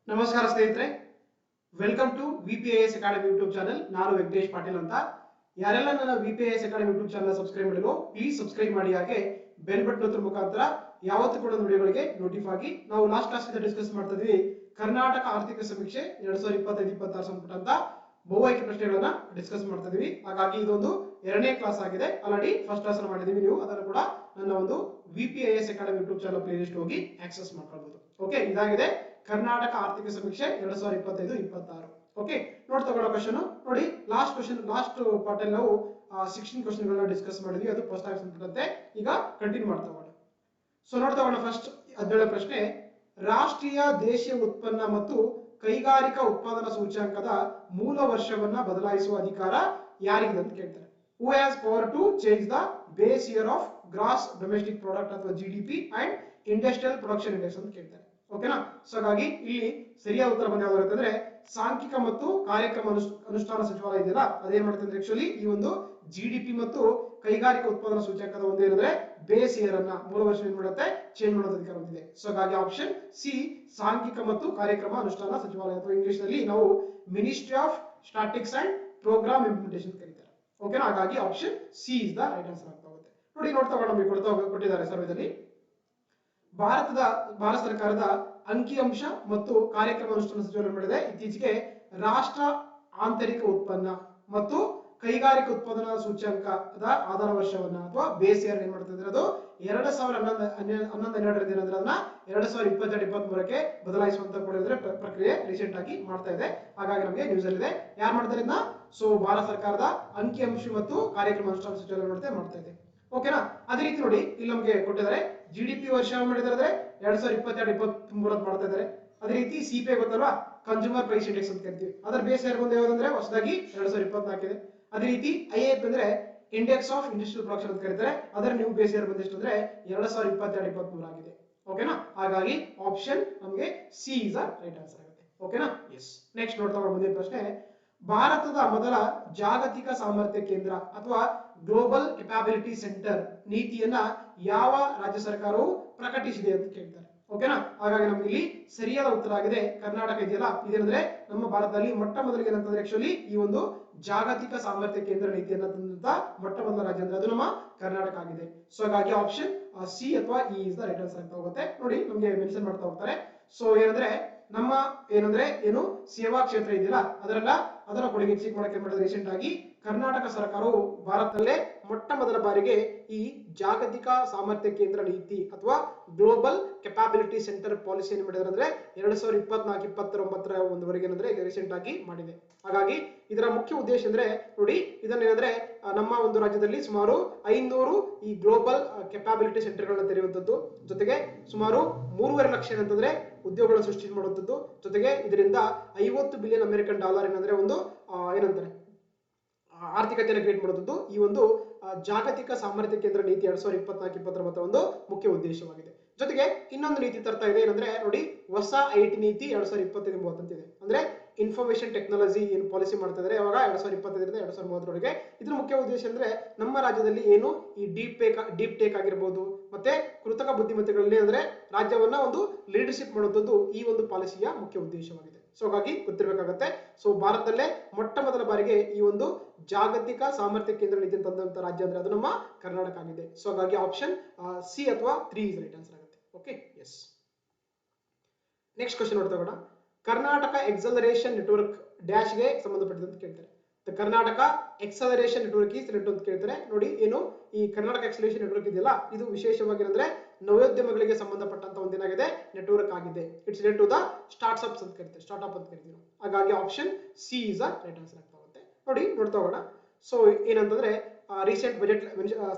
ನಮಸ್ಕಾರ ಸ್ನೇಹಿತರೆ, welcome to VPIS academy YouTube channel. ನಾನು ವೆಂಕಟೇಶ್ ಪಾಟೀಲ್ ಅಂತ. ಯಾರೆಲ್ಲ ನನ್ನ VPIS academy YouTube channel subscribe ಮಾಡಿರೋ ಪ್ಲೀಸ್ ಸಬ್ಸ್ಕ್ರೈಬ್ ಮಾಡಿ. ಹಾಗೆ ಬೆಲ್ ಬಟನ್ ಒತ್ತುವ ಮುಖಾಂತರ ಯಾವತ್ತೂ ಕೂಡ ವಿಡಿಯೋಗಳಿಗೆ ನೋಟಿಫೈ ಆಗಿ. ನಾವು ಲಾಸ್ಟ್ ಕ್ಲಾಸ್ ಇಂದ ಡಿಸ್ಕಸ್ ಮಾಡ್ತಾ ಇದ್ವಿ ಕರ್ನಾಟಕ ಆರ್ಥಿಕ ಸಮೀಕ್ಷೆ 2025-26 ಸಂಪುಟಂತ ಬಹು ಆಯ್ಕೆ ಪ್ರಶ್ನೆಗಳನ್ನ ಡಿಸ್ಕಸ್ ಮಾಡ್ತಾ ಇದೀವಿ. ಹಾಗಾಗಿ ಇದೊಂದು ಎರಡನೇ ಕ್ಲಾಸ್ ಆಗಿದೆ. ಆಲ್ರೆಡಿ ಫಸ್ಟ್ ಕ್ಲಾಸ್ ಅನ್ನು ಮಾಡಿದೀವಿ. ನೀವು ಅದನ್ನು ಕೂಡ ನನ್ನ ಒಂದು VPIS academy YouTube channel playlist ಹೋಗಿ ಆಕ್ಸೆಸ್ ಮಾಡ್ಕೊಳ್ಬಹುದು. ಓಕೆ, ಇದಾಗಿದೆ ಕರ್ನಾಟಕ ಆರ್ಥಿಕ ಸಮೀಕ್ಷೆ 2025-26. ಓಕೆ, ನೋಡಿ ತಗೊಳ್ಳೋ ಕ್ವಶನ್ ನೋಡಿ. ಲಾಸ್ಟ್ ಪಾರ್ಟ್ ಅಲ್ಲಿ ನಾವು 16 ಕ್ವಶನ್ ಗಳನ್ನ ಡಿಸ್ಕಸ್ ಮಾಡಿದ್ವಿ. ಅದು ಫಸ್ಟ್ ಆಗಿ ಸಂಪುಟಂತೆ. ಈಗ ಕಂಟಿನ್ಯೂ ಮಾಡ್ತಾ ಹೋಗೋಣ. ಸೊ ನೋಡ್ತಾ ಹೋಗೋಣ. ಫಸ್ಟ್ 17ನೇ ಪ್ರಶ್ನೆ, ರಾಷ್ಟ್ರೀಯ ದೇಶೀಯ ಉತ್ಪನ್ನ ಮತ್ತು ಕೈಗಾರಿಕಾ ಉತ್ಪಾದನಾ ಸೂಚ್ಯಂಕದ ಮೂಲ ವರ್ಷವನ್ನ ಬದಲಾಯಿಸುವ ಅಧಿಕಾರ ಯಾರಿಗಿದೆ ಅಂತ ಕೇಳ್ತಾರೆ. Who has power to change the base year of gross domestic product ಅಥವಾ GDP and industrial production index ಅಂತ ಕೇಳ್ತಾರೆ. ಓಕೆನಾ? ಸೊ ಹಾಗಾಗಿ ಇಲ್ಲಿ ಸರಿಯಾದ ಉತ್ತರ ಬಂದ ಯಾವ್ದು ಅಂತಂದ್ರೆ ಸಾಂಖ್ಯಿಕ ಮತ್ತು ಕಾರ್ಯಕ್ರಮ ಅನುಷ್ಠಾನ ಸಚಿವಾಲಯ ಇದೆಯಲ್ಲ, ಅದೇನ್ ಮಾಡುತ್ತೆ ಅಂದ್ರೆ ಆಕ್ಚುಲಿ ಈ ಒಂದು ಜಿಡಿಪಿ ಮತ್ತು ಕೈಗಾರಿಕಾ ಉತ್ಪಾದನಾ ಸೂಚ್ಯಂಕದ ಒಂದು ಏನಂದ್ರೆ ಬೇಸ್ ಇಯರ್ ಅನ್ನ ಮೂಲ ವರ್ಷ ಏನ್ ಮಾಡುತ್ತೆ ಚೇಂಜ್ ಮಾಡೋದು ಅಧಿಕಾರ ಹೊಂದಿದೆ. ಸೊ ಹಾಗಾಗಿ ಆಪ್ಷನ್ ಸಿ ಸಾಂಖ್ಯಿಕ ಮತ್ತು ಕಾರ್ಯಕ್ರಮ ಅನುಷ್ಠಾನ ಸಚಿವಾಲಯ ಅಥವಾ ಇಂಗ್ಲಿಷ್ ನಲ್ಲಿ ನಾವು ministry of statistics and programme implementation ಕರೀತಾರೆ. ಓಕೆನಾ? ಹಾಗಾಗಿ option C is the right answer ಆಗ್ತಾ ಹೋಗುತ್ತೆ. ನೋಡಿ, ನೋಡ್ತಾ ನಮಗೆ ಕೊಟ್ಟಿದ್ದಾರೆ ಸರ್ವೇದಲ್ಲಿ ಭಾರತ ಸರ್ಕಾರದ ಅಂಕಿಅಂಶ ಮತ್ತು ಕಾರ್ಯಕ್ರಮ ಅನುಷ್ಠಾನ ಸಚಿವಾಲಯ ಮಾಡಿದೆ ಇತ್ತೀಚೆಗೆ ರಾಷ್ಟ್ರ ಆಂತರಿಕ ಉತ್ಪನ್ನ ಮತ್ತು ಕೈಗಾರಿಕಾ ಉತ್ಪಾದನಾ ಸೂಚ್ಯಂಕದ ಆಧಾರ ವರ್ಷವನ್ನ ಅಥವಾ ಬೇಸ್ ಇಯರ್ ಏನ್ ಮಾಡ್ತಿದ್ರೆ ಅದು 2011-12 ಅದನ್ನ 2022-23ಕ್ಕೆ ಬದಲಾಯಿಸುವಂತ ಪ್ರಕ್ರಿಯೆ ರೀಸೆಂಟ್ ಆಗಿ ಮಾಡ್ತಾ ಇದೆ. ಹಾಗಾಗಿ ನಮಗೆ ನ್ಯೂಸ್ ಅಲ್ಲಿ ಇದೆ ಯಾರು ಮಾಡ್ತಾರೆ ಇದನ್ನ. ಸೊ ಭಾರತ ಸರ್ಕಾರದ ಅಂಕಿಅಂಶ ಮತ್ತು ಕಾರ್ಯಕ್ರಮ ಅನುಷ್ಠಾನ ಸಚಿವಾಲಯ ಮಾಡ್ತಾ ಇದೆ. ಓಕೆನಾ? ಅದೇ ರೀತಿ ನೋಡಿ ಇಲ್ಲಿ ನಮಗೆ ಕೊಟ್ಟಿದ್ದಾರೆ ಜಿಡಿಪಿ ವರ್ಷ ಮಾಡಿದ್ರೆ 2022-23 ಮಾಡ್ತಾ ಇದ್ದಾರೆ. ಅದೇ ರೀತಿ ಸಿಪಿಐ ಗೊತ್ತಲ್ವಾ, ಕನ್ಸ್ಯೂಮರ್ ಪ್ರೈಸ್ ಇಂಡೆಕ್ಸ್ ಅಂತ ಕರಿತೀವಿ. ಅದರ ಬೇಸ್ ಇಯರ್ ಬಂದು ಯಾವ್ದಂದ್ರೆ ಹೊಸದಾಗಿ 2024 ಇದೆ. ಅದೇ ರೀತಿ ಐಎಫ್ ಅಂದ್ರೆ ಇಂಡೆಕ್ಸ್ ಆಫ್ ಇಂಡಸ್ಟ್ರಿಯಲ್ ಪ್ರೊಡಕ್ಷನ್ ಅಂತ ಕರೀತಾರೆ. ಅದರ ನ್ಯೂ ಬೇಸ್ ಇಯರ್ ಬಂದು ಎಷ್ಟು ಅಂದ್ರೆ 2022-23 ಆಗಿದೆ. ಓಕೆನಾ? ಹಾಗಾಗಿ ಆಪ್ಷನ್ ನಮಗೆ C is the right answer ಆಗುತ್ತೆ. ಓಕೆನಾ? ಎಸ್. ನೆಕ್ಸ್ಟ್ ನೋಡ್ತಾ ಮುಂದಿನ ಪ್ರಶ್ನೆ, ಭಾರತದ ಮೊದಲ ಜಾಗತಿಕ ಸಾಮರ್ಥ್ಯ ಕೇಂದ್ರ ಅಥವಾ ಗ್ಲೋಬಲ್ ಕೆಪಾಬಿಲಿಟಿ ಸೆಂಟರ್ ನೀತಿಯನ್ನ ಯಾವ ರಾಜ್ಯ ಸರ್ಕಾರವು ಪ್ರಕಟಿಸಿದೆ ಅಂತ ಕೇಳ್ತಾರೆ. ಓಕೆನಾ? ಹಾಗಾಗಿ ನಮ್ಗೆ ಇಲ್ಲಿ ಸರಿಯಾದ ಉತ್ತರ ಆಗಿದೆ ಕರ್ನಾಟಕ ಇದೆಯಲ್ಲ, ಇದೇನಂದ್ರೆ ನಮ್ಮ ಭಾರತದಲ್ಲಿ ಮೊಟ್ಟ ಮೊದಲಿಗೆ ಏನಂತಂದ್ರೆ ಆಕ್ಚುಲಿ ಈ ಒಂದು ಜಾಗತಿಕ ಸಾಮರ್ಥ್ಯ ಕೇಂದ್ರ ನೀತಿಯನ್ನ ತಂದಂತ ಮೊಟ್ಟ ಮೊದಲ ರಾಜ್ಯ ಅಂದ್ರೆ ಅದು ನಮ್ಮ ಕರ್ನಾಟಕ ಆಗಿದೆ. ಸೊ ಹಾಗಾಗಿ ಆಪ್ಷನ್ ಸಿ ಅಥವಾ E is the right answer ಆಗ್ತಾ ಹೋಗುತ್ತೆ. ನೋಡಿ ನಮ್ಗೆ ಮೆನ್ಷನ್ ಮಾಡ್ತಾ ಹೋಗ್ತಾರೆ. ಸೊ ಏನಂದ್ರೆ ನಮ್ಮ ಏನು ಸೇವಾ ಕ್ಷೇತ್ರ ಇದೆಯಲ್ಲ ಅದರ ಕೊಡುಗೆ ಹೆಚ್ಚಿಗೆ ಮಾಡಕ್ಕೆ ಮಾಡಿದ್ರೆ ರೀಸೆಂಟ್ ಆಗಿ ಕರ್ನಾಟಕ ಸರ್ಕಾರವು ಭಾರತದಲ್ಲೇ ಮೊಟ್ಟ ಮೊದಲ ಬಾರಿಗೆ ಈ ಜಾಗತಿಕ ಸಾಮರ್ಥ್ಯ ಕೇಂದ್ರ ನೀತಿ ಅಥವಾ ಗ್ಲೋಬಲ್ ಕೆಪಾಬಿಲಿಟಿ ಸೆಂಟರ್ ಪಾಲಿಸಿಯನ್ನು ಮಾಡಿದ್ರೆ ಅಂದ್ರೆ 2024-29 ಒಂದವರೆಗೆ ಏನಂದ್ರೆ ರೀಸೆಂಟ್ ಆಗಿ ಮಾಡಿದೆ. ಹಾಗಾಗಿ ಇದರ ಮುಖ್ಯ ಉದ್ದೇಶ ಅಂದ್ರೆ ನೋಡಿ ಇದನ್ನೇನಂದ್ರೆ ನಮ್ಮ ಒಂದು ರಾಜ್ಯದಲ್ಲಿ ಸುಮಾರು 500 ಈ ಗ್ಲೋಬಲ್ ಕೆಪಾಬಿಲಿಟಿ ಸೆಂಟರ್ ಗಳನ್ನ ತೆರೆಯುವಂತದ್ದು, ಜೊತೆಗೆ ಸುಮಾರು 3.5 ಲಕ್ಷ ಏನಂತಂದ್ರೆ ಉದ್ಯೋಗಗಳ ಸೃಷ್ಟಿ ಮಾಡುವಂತದ್ದು, ಜೊತೆಗೆ ಇದರಿಂದ $50 ಬಿಲಿಯನ್ ಏನಂದ್ರೆ ಒಂದು ಏನಂತಾರೆ ಆರ್ಥಿಕತೆಯನ್ನು ಕ್ರಿಯೇಟ್ ಮಾಡುವುದು ಈ ಒಂದು ಜಾಗತಿಕ ಸಾಮರ್ಥ್ಯ ಕೇಂದ್ರ ನೀತಿ 2024-29 ಒಂದು ಮುಖ್ಯ ಉದ್ದೇಶವಾಗಿದೆ. ಜೊತೆಗೆ ಇನ್ನೊಂದು ನೀತಿ ತರ್ತಾ ಇದೆ ಏನಂದ್ರೆ ನೋಡಿ ಹೊಸ ಐಟಿ ನೀತಿ 2025-30 ಅಂತಿದೆ. ಅಂದ್ರೆ ಇನ್ಫಾರ್ಮೇಶನ್ ಟೆಕ್ನಾಲಜಿ ಏನು ಪಾಲಿಸಿ ಮಾಡ್ತಾ ಇದ್ದಾರೆ ಅವಾಗ 2025-2030 ಇದ್ರ ಮುಖ್ಯ ಉದ್ದೇಶ ಅಂದ್ರೆ ನಮ್ಮ ರಾಜ್ಯದಲ್ಲಿ ಏನು ಈ ಡೀಪ್ ಟೇಕ್ ಆಗಿರ್ಬೋದು ಮತ್ತೆ ಕೃತಕ ಬುದ್ಧಿಮತ್ತೆಗಳಲ್ಲಿ ಅಂದ್ರೆ ರಾಜ್ಯವನ್ನ ಒಂದು ಲೀಡರ್ಶಿಪ್ ಮಾಡುವಂತದ್ದು ಈ ಒಂದು ಪಾಲಿಸಿಯ ಮುಖ್ಯ ಉದ್ದೇಶವಾಗಿದೆ. ಸೊ ಹಾಗಾಗಿ ಗೊತ್ತಿರಬೇಕಾಗತ್ತೆ. ಸೊ ಭಾರತದಲ್ಲೇ ಮೊಟ್ಟ ಮೊದಲ ಬಾರಿಗೆ ಈ ಒಂದು ಜಾಗತಿಕ ಸಾಮರ್ಥ್ಯ ಕೇಂದ್ರ ನೀತಿ ತಂದಂತ ರಾಜ್ಯ ಅಂದ್ರೆ ಅದು ನಮ್ಮ ಕರ್ನಾಟಕ ಆಗಿದೆ. ಸೊ ಹಾಗಾಗಿ ಆಪ್ಷನ್ ಸಿ ಅಥವಾ 3 ಇಸ್ ರೈಟ್ ಆನ್ಸರ್ ಆಗುತ್ತೆ. Okay, yes. ನೆಕ್ಸ್ಟ್ ಕ್ವಶನ್ ನೋಡ್ತಾ ಹೋಗೋಣ. ಕರ್ನಾಟಕ ಎಕ್ಸಲರೇಷನ್ ನೆಟ್ವರ್ಕ್ ಡ್ಯಾಶ್ ಗೆ ಸಂಬಂಧಪಟ್ಟಿದಂತ ಕೇಳ್ತಾರೆ. Karnataka acceleration network is related ಅಂತ ಕೇಳ್ತಾರೆ. ನೋಡಿ ಏನು ಈ ಕರ್ನಾಟಕ ಎಕ್ಸಲರೇಷನ್ ನೆಟ್ವರ್ಕ್ ಇದೆಯಲ್ಲ ಇದು ವಿಶೇಷವಾಗಿ ಅಂದ್ರೆ ನವೋದ್ಯಮಗಳಿಗೆ ಸಂಬಂಧಪಟ್ಟಂತ ಒಂದೇನಾಗಿದೆ ನೆಟ್ವರ್ಕ್ ಆಗಿದೆ. It's related to the startups ಅಂತ ಕರೀತಾರೆ, ಸ್ಟಾರ್ಟ್ಅಪ್ ಅಂತ ಕರಿತೀವಿ. ಹಾಗಾಗಿ option C is the right answer ಆಗ್ತಾ ಹೋಗುತ್ತೆ. ನೋಡಿ ನೋಡ್ತಾ ಹೋಗೋಣ. ಸೊ ಏನಂತಂದ್ರೆ ರೀಸೆಂಟ್ ಬಜೆಟ್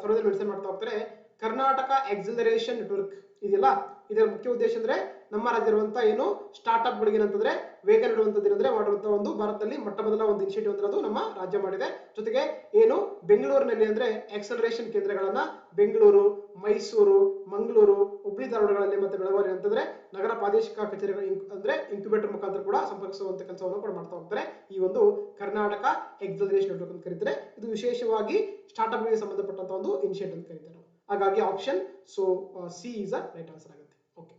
ಸರ್ವೇದಲ್ಲಿ ಮೆನ್ಷನ್ ಮಾಡ್ತಾ ಹೋಗ್ತಾರೆ ಕರ್ನಾಟಕ ಎಕ್ಸಲರೇಷನ್ ನೆಟ್ವರ್ಕ್ ಇದೆಯಲ್ಲ ಇದರ ಮುಖ್ಯ ಉದ್ದೇಶ ಅಂದ್ರೆ ನಮ್ಮ ರಾಜ್ಯವಿರುವಂತ ಏನು ಸ್ಟಾರ್ಟ್ಅಪ್ ಗಳಿಗೆ ಏನಂತಂದ್ರೆ ವೇಗ ನೀಡುವಂತದ್ದು ಏನಂದ್ರೆ ಮಾಡುವಂತ ಒಂದು ಭಾರತದಲ್ಲಿ ಮೊಟ್ಟ ಮೊದಲ ಒಂದು ಇನಿಷಿಯೇಟಿವ್ ಅಂದ್ರೆ ಅದು ನಮ್ಮ ರಾಜ್ಯ ಮಾಡಿದೆ. ಜೊತೆಗೆ ಏನು ಬೆಂಗಳೂರಿನಲ್ಲಿ ಅಂದ್ರೆ ಎಕ್ಸಲರೇಷನ್ ಕೇಂದ್ರಗಳನ್ನ ಬೆಂಗಳೂರು, ಮೈಸೂರು, ಮಂಗಳೂರು, ಹುಬ್ಳಿ ಧಾರವಾಡಗಳಲ್ಲಿ ಮತ್ತೆ ಬೆಳಗಾವಿ ಅಂತಂದ್ರೆ ನಗರ ಪ್ರಾದೇಶಿಕ ಕಚೇರಿಗಳ ಅಂದ್ರೆ ಇನ್ಕ್ಯುಬೇಟರ್ ಮುಖಾಂತರ ಕೂಡ ಸಂಪರ್ಕಿಸುವಂತ ಕೆಲಸವನ್ನು ಕೂಡ ಮಾಡ್ತಾ ಹೋಗ್ತಾರೆ ಈ ಒಂದು ಕರ್ನಾಟಕ ಎಕ್ಸಲರೇಷನ್ ನೆಟ್ವರ್ಕ್ ಅಂತ ಕರೀತಾರೆ. ಇದು ವಿಶೇಷವಾಗಿ ಸ್ಟಾರ್ಟ್ಅಪ್ ಗಳಿಗೆ ಸಂಬಂಧಪಟ್ಟಂತ ಒಂದು ಇನಿಷಿಯೇಟಿವ್ ಅಂತ ಕರೀತಾರೆ. ಹಾಗಾಗಿ option C is the right answer ಆಗುತ್ತೆ. ಓಕೆ,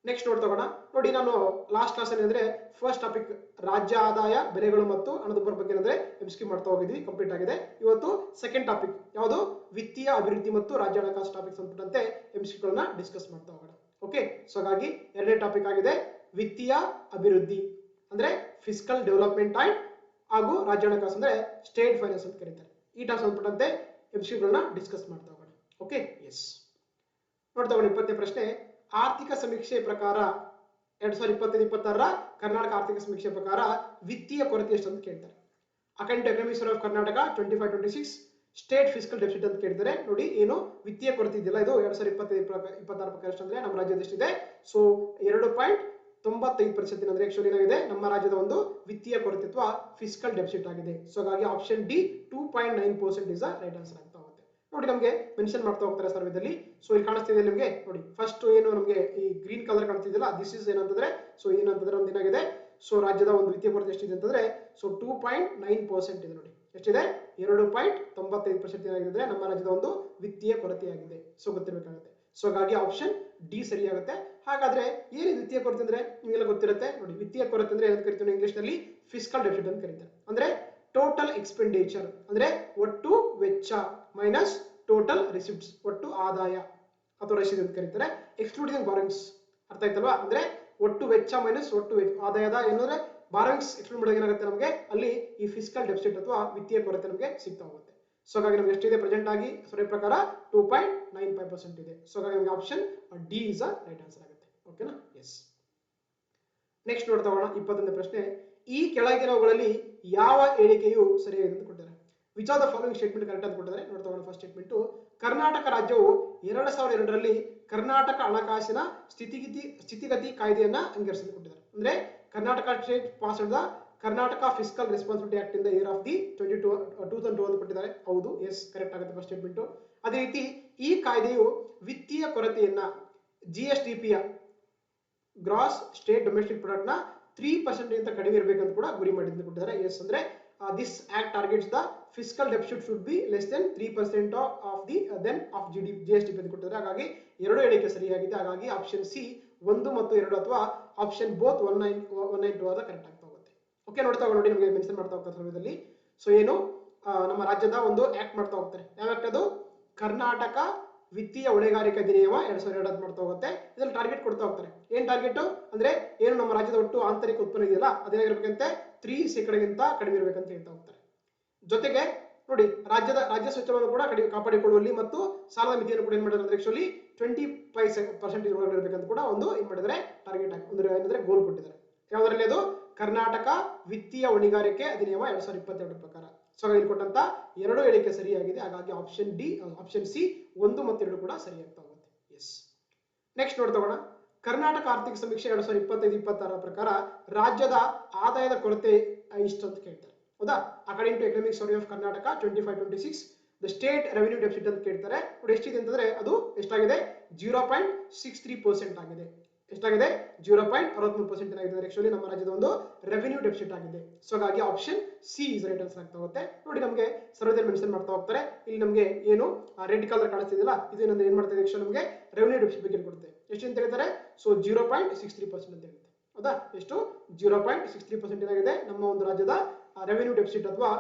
ನೆಕ್ಸ್ಟ್ ನೋಡ್ ತಗೋಣ. ನೋಡಿ ನಾನು ಲಾಸ್ಟ್ ಕ್ಲಾಸ್ ಏನಂದ್ರೆ ಫಸ್ಟ್ ಟಾಪಿಕ್ ರಾಜ್ಯ ಆದಾಯ ಬೆಲೆಗಳು ಮತ್ತು ಹಣದುಬ್ಬರ ಬಗ್ಗೆ ಅಂದ್ರೆ MCQ ಮಾಡ್ತಾ ಹೋಗಿದ್ವಿ, ಕಂಪ್ಲೀಟ್ ಆಗಿದೆ. ಇವತ್ತು ಸೆಕೆಂಡ್ ಟಾಪಿಕ್ ಯಾವುದು, ವಿತ್ತೀಯ ಅಭಿವೃದ್ಧಿ ಮತ್ತು ರಾಜ್ಯ ಹಣಕಾಸು ಟಾಪಿಕ್ ಸಂಬಂಧಪಟ್ಟಂತೆ MCQ ಗಳನ್ನ ಡಿಸ್ಕಸ್ ಮಾಡ್ತಾ ಹೋಗೋಣ. ಓಕೆ, ಸೊ ಹಾಗಾಗಿ ಎರಡನೇ ಟಾಪಿಕ್ ಆಗಿದೆ ವಿತ್ತೀಯ ಅಭಿವೃದ್ಧಿ ಅಂದ್ರೆ ಫಿಸ್ಕಲ್ ಡೆವಲಪ್ಮೆಂಟ್ ಅಂಡ್ ಹಾಗೂ ರಾಜ್ಯ ಹಣಕಾಸು ಅಂದ್ರೆ ಸ್ಟೇಟ್ ಫೈನಾನ್ಸ್ ಅಂತ ಕರೀತಾರೆ. ಈ ಟಾಪಿಕ್ ಸಂಬಂಧಪಟ್ಟಂತೆ MCQ ಗಳನ್ನ ಡಿಸ್ಕಸ್ ಮಾಡ್ತಾ ಹೋಗೋಣ. ಓಕೆ, ಎಸ್ ನೋಡ್ತಾ ಹೋಗೋಣ. 20ನೇ ಪ್ರಶ್ನೆ, ಆರ್ಥಿಕ ಸಮೀಕ್ಷೆ ಪ್ರಕಾರ 2025-26ರ ಕರ್ನಾಟಕ ಆರ್ಥಿಕ ಸಮೀಕ್ಷೆ ಪ್ರಕಾರ ವಿತ್ತೀಯ ಕೊರತೆ ಎಷ್ಟು ಅಂತ ಕೇಳ್ತಾರೆ. According to economic survey of Karnataka 25-26 state fiscal deficit ಅಂತ ಕೇಳ್ತಾರೆ. ನೋಡಿ ಏನು ವಿತ್ತೀಯ ಕೊರತೆ ಇದೆಯಲ್ಲ, ಇದು 2025-26 ಪ್ರಕಾರ ಎಷ್ಟು ಅಂದ್ರೆ ನಮ್ಮ ರಾಜ್ಯದ ಎಷ್ಟಿದೆ, ಸೊ 2.95% ಅಂದ್ರೆ ಆಕ್ಚುಲಿ ಏನಾಗಿದೆ, ನಮ್ಮ ರಾಜ್ಯದ ಒಂದು ವಿತ್ತೀಯ ಕೊರತೆ ಅಥವಾ ಫಿಸ್ಕಲ್ ಡೆಫಿಸಿಟ್ ಆಗಿದೆ. ಸೊ ಹಾಗಾಗಿ option D 2.9% is the right answer ಆಗ್ತಾ ಹೋಗುತ್ತೆ. ನೋಡಿ ನಮಗೆ ಮೆನ್ಷನ್ ಮಾಡ್ತಾ ಹೋಗ್ತಾರೆ ಸರ್ವೇದಲ್ಲಿ. ಸೊ ಇಲ್ಲಿ ಕಾಣಿಸ್ತಿದೆ ನಿಮಗೆ, ನೋಡಿ ಫಸ್ಟ್ ಏನು ನಮಗೆ ಈ ಗ್ರೀನ್ ಕಲರ್ ಕಾಣಿಸ್ತಿದೆಯಲ್ಲ, ದಿಸ್ ಇಸ್ ಏನಂತಂದ್ರೆ, ಸೊ ಏನಂತಂದ್ರೆ ಒಂದು ಏನಾಗಿದೆ, ಸೊ ರಾಜ್ಯದ ಒಂದು ವಿತ್ತೀಯ ಕೊರತೆ ಎಷ್ಟಿದೆ ಅಂತಂದ್ರೆ, ಸೊ 2.9% ಇದೆ. ನೋಡಿ ಎಷ್ಟಿದೆ, 2.95% ಏನಾಗಿದೆ ನಮ್ಮ ರಾಜ್ಯದ ಒಂದು ವಿತ್ತೀಯ ಕೊರತೆಯಾಗಿದೆ. ಸೊ ಗೊತ್ತಿರಬೇಕಾಗುತ್ತೆ. ಸೊ ಹಾಗಾಗಿ ಆಪ್ಷನ್ ಡಿ ಸರಿಯಾಗುತ್ತೆ. ಹಾಗಾದ್ರೆ ಏನು ವಿತ್ತೀಯ ಕೊರತೆ ಅಂದ್ರೆ ನಿಮಗೆಲ್ಲ ಗೊತ್ತಿರುತ್ತೆ. ನೋಡಿ ವಿತ್ತೀಯ ಕೊರತೆ ಅಂದ್ರೆ ಏನಂತ ಕರಿತೀವಿ ಇಂಗ್ಲಿಷ್ ನಲ್ಲಿ, ಫಿಸ್ಕಲ್ ಡೆಫಿಸಿಟ್ ಅಂತ ಕರೀತಾರೆ. ಅಂದ್ರೆ ಟೋಟಲ್ ಎಕ್ಸ್ಪೆಂಡಿಚರ್ ಅಂದ್ರೆ ಒಟ್ಟು ವೆಚ್ಚ ಮೈನಸ್ ಟೋಟಲ್ ರಿಸಿಪ್ಟ್ಸ್ ಒಟ್ಟು ಆದಾಯ ಅಥವಾ ರಸೀದಿ ಅಂತ ಕರೀತಾರೆ. ಎಕ್ಸ್ಕ್ಲೂಡಿಂಗ್ ಬಾರೋಯಿಂಗ್ಸ್, ಅರ್ಥ ಆಯ್ತಲ್ವಾ, ಅಂದ್ರೆ ಒಟ್ಟು ವೆಚ್ಚ ಮೈನಸ್ ಒಟ್ಟು ಆದಾಯದ ಏನಂದ್ರೆ ಬಾರೋಯಿಂಗ್ಸ್ ಎಕ್ಸ್ಕ್ಲೂಡ್ ಮಾಡಿದಾಗ ಏನಾಗುತ್ತೆ ನಮಗೆ ಅಲ್ಲಿ ಈ ಫಿಸ್ಕಲ್ ಡೆಫಿಸಿಟ್ ಅಥವಾ ವಿತ್ತೀಯ ಕೊರತೆ ನಮಗೆ ಸಿಗ್ತಾ ಹೋಗುತ್ತೆ. ಸೊ ಹಾಗಾಗಿ ನಮಗೆ ಎಷ್ಟಿದೆ ಪ್ರೆಸೆಂಟ್ ಆಗಿ ಸರ್ವೆ ಪ್ರಕಾರ 2.95% ಇದೆ. ಸೊ ಹಾಗಾಗಿ ನಮಗೆ option D is a right answer ಆಗುತ್ತೆ. ಓಕೆನಾ, ಎಸ್ ನೆಕ್ಸ್ಟ್ ನೋಡ್ತಾ ಹೋಗೋಣ. 21ನೇ ಪ್ರಶ್ನೆ, ಈ ಕೆಳಗಿನವುಗಳಲ್ಲಿ ಯಾವ ಹೇಳಿಕೆಯು ಸರಿಯಾಗಿದೆ ಅಂತ ಕೊಟ್ಟಿದ್ದಾರೆ. Which of the following statement correct ಅಂತ ಕೊಟ್ಟಿದ್ದಾರೆ. ನೋಡ್ತಾ ಹೋಗೋಣ. ಫಸ್ಟ್ ಸ್ಟೇಟ್ಮೆಂಟ್, ಕರ್ನಾಟಕ ರಾಜ್ಯವು 2002ರಲ್ಲಿ ಕರ್ನಾಟಕ ಹಣಕಾಸಿನ ಸ್ಥಿತಿಗತಿ ಕಾಯ್ದೆಯನ್ನ ಅಂಗೀಕರಿಸಲು ಕೊಟ್ಟಿದ್ದಾರೆ. ಅಂದ್ರೆ Karnataka state pass the Karnataka fiscal responsibility act in the year of the 2002 ಅಂತ ಕೊಟ್ಟಿದ್ದಾರೆ. ಹೌದು, ಎಸ್ ಕರೆಕ್ಟ್ ಆಗುತ್ತೆ ಫಸ್ಟ್ ಸ್ಟೇಟ್ಮೆಂಟ್. ಅದೇ ರೀತಿ ಈ ಕಾಯ್ದೆಯು ವಿತ್ತೀಯ ಕೊರತೆಯನ್ನ GSDPಯ ಗ್ರಾಸ್ ಸ್ಟೇಟ್ ಡೊಮೆಸ್ಟಿಕ್ ಪ್ರಾಡಕ್ಟ್ ನ 3% ಗಿಂತ ಕಡಿಮೆ ಇರಬೇಕಂತ ಕೂಡ ಗುರಿ ಮಾಡಿದ್ದು ಕೊಟ್ಟಿದ್ದಾರೆ. ಎಸ್ ಅಂದ್ರೆ this act targets the fiscal deficit should be less than 3% of the then of GSDP ಅಂತ ಕೊಟ್ಟಿದ್ದಾರೆ. ಹಾಗಾಗಿ ಎರಡು ಹೇಳಿಕೆ ಸರಿಯಾಗಿದೆ. ಹಾಗಾಗಿ ಆಪ್ಷನ್ ಸಿ 1 ಮತ್ತು 2 ಅಥವಾ ಆಪ್ಷನ್ ಬೋತ್ 192 ಆದ ಕರೆಕ್ಟ್ ಆಗ್ತಾ ಹೋಗುತ್ತೆ. ಓಕೆ, ನೋಡ್ತಾ ಹೋಗೋಣ. ನೋಡಿ ನಮಗೆ ಮೆನ್ಷನ್ ಮಾಡ್ತಾ ಹೋಗ್ತಾರೆ ಸಮಯದಲ್ಲಿ. ಸೊ ಏನು ನಮ್ಮ ರಾಜ್ಯದ ಒಂದು ಆಕ್ಟ್ ಮಾಡ್ತಾ ಹೋಗ್ತಾರೆ. ಯಾವ ಆಕ್ಟ್ ಅದು, ಕರ್ನಾಟಕ ವಿತ್ತೀಯ ಹೊಣೆಗಾರಿಕೆ ಅಧಿನಿಯಮ 2002 ಮಾಡ್ತಾ ಹೋಗುತ್ತೆ. ಇದ್ರಲ್ಲಿ ಟಾರ್ಗೆಟ್ ಕೊಡ್ತಾ ಹೋಗ್ತಾರೆ. ಏನ್ ಟಾರ್ಗೆಟ್ ಅಂದ್ರೆ ಏನು ನಮ್ಮ ರಾಜ್ಯದ ಒಟ್ಟು ಆಂತರಿಕ ಉತ್ಪನ್ನ ಇದೆಯಲ್ಲ ಅದೇನಾಗಿರ್ಬೇಕಂತೆ 3% ಕಡಿಮೆ ಇರಬೇಕಂತ ಹೇಳ್ತಾ ಹೋಗ್ತಾರೆ. ಜೊತೆಗೆ ನೋಡಿ ರಾಜ್ಯ ಸ್ವಚ್ಛವನ್ನು ಕೂಡ ಕಾಪಾಡಿಕೊಳ್ಳುವಲ್ಲಿ ಮತ್ತು ಸಾಲದ ಮಿತಿಯನ್ನು ಕೂಡ ಏನ್ ಮಾಡಿದ್ರೆ ಅಂದ್ರೆ ಆಕ್ಚುಲಿ 25% ಒಳಗಡೆ ಇರಬೇಕಂತ ಕೂಡ ಒಂದು ಏನ್ ಮಾಡಿದ್ರೆ ಟಾರ್ಗೆಟ್ ಅಂದ್ರೆ ಏನಂದ್ರೆ ಗೋಲ್ ಕೊಟ್ಟಿದ್ದಾರೆ. ಯಾವ್ದ್ರಲ್ಲಿ ಅದು, ಕರ್ನಾಟಕ ವಿತ್ತೀಯ ಹೊಣೆಗಾರಿಕೆ ಅಧಿನಿಯಮ 2022 ಪ್ರಕಾರ. ಸೊ ಇಲ್ಲಿ ಕೊಟ್ಟಂತ ಎರಡು ಹೇಳಿಕೆ ಸರಿಯಾಗಿದೆ. ಹಾಗಾಗಿ ಆಪ್ಷನ್ ಸಿ 1 ಮತ್ತು 2 ಕೂಡ ಸರಿಯಾಗ್ತಾ ಹೋಗುತ್ತೆ. ಎಸ್ ನೆಕ್ಸ್ಟ್ ನೋಡ್ತಾ ಹೋಗೋಣ. ಕರ್ನಾಟಕ ಆರ್ಥಿಕ ಸಮೀಕ್ಷೆ 2025-26 ಪ್ರಕಾರ ರಾಜ್ಯದ ಆದಾಯದ ಕೊರತೆ ಇಷ್ಟು ಅಂತ ಕೇಳ್ತಾರೆ. ಹೌದಾ, according to economic survey of Karnataka 25-26 the state revenue deficit ಅಂತ ಕೇಳ್ತಾರೆ. ನೋಡಿ ಎಷ್ಟಿದೆ ಅಂತಂದ್ರೆ ಅದು ಎಷ್ಟಾಗಿದೆ, 0.63% ಆಗಿದೆ. ಎಷ್ಟಾಗಿದೆ, 0.63% ಆಗಿದೆ. ಆಕ್ಚುಲಿ ನಮ್ಮ ರಾಜ್ಯದ ಒಂದು ರೆವಿನ್ಯೂ ಡೆಫಿಸಿಟ್ ಆಗಿದೆ. ಸೊ ಹಾಗಾಗಿ option C is right answer ಆಗ್ತಾ ಹೋಗುತ್ತೆ. ನೋಡಿ ನಮಗೆ ಸರ್ವೇದಲ್ಲಿ ಮೆನ್ಷನ್ ಮಾಡ್ತಾ ಹೋಗ್ತಾರೆ. ಇಲ್ಲಿ ನಮಗೆ ಏನು ರೆಡ್ ಕಲರ್ ಕಾಣಿಸ್ತಿದೆಯಲ್ಲ, ಇದು ಏನಂದ್ರೆ ಏನ್ ಮಾಡ್ತಾ ಇದೆ, ನಮಗೆ ರೆವಿನ್ಯೂ ಡೆಫಿಸಿಟ್ ಬಗ್ಗೆ ಕೊಡುತ್ತೆ. ಎಷ್ಟು ಅಂತ ಹೇಳ್ತಾರೆ, ಸೊ 0.63% ಅಂತ ಹೇಳುತ್ತೆ. ಹೌದಾ, ಎಷ್ಟು 0.63% ಏನಾಗಿದೆ ನಮ್ಮ ಒಂದು ರಾಜ್ಯದ ರೆವಿನ್ಯೂ ಡೆಫಿಸಿಟ್ ಅಥವಾ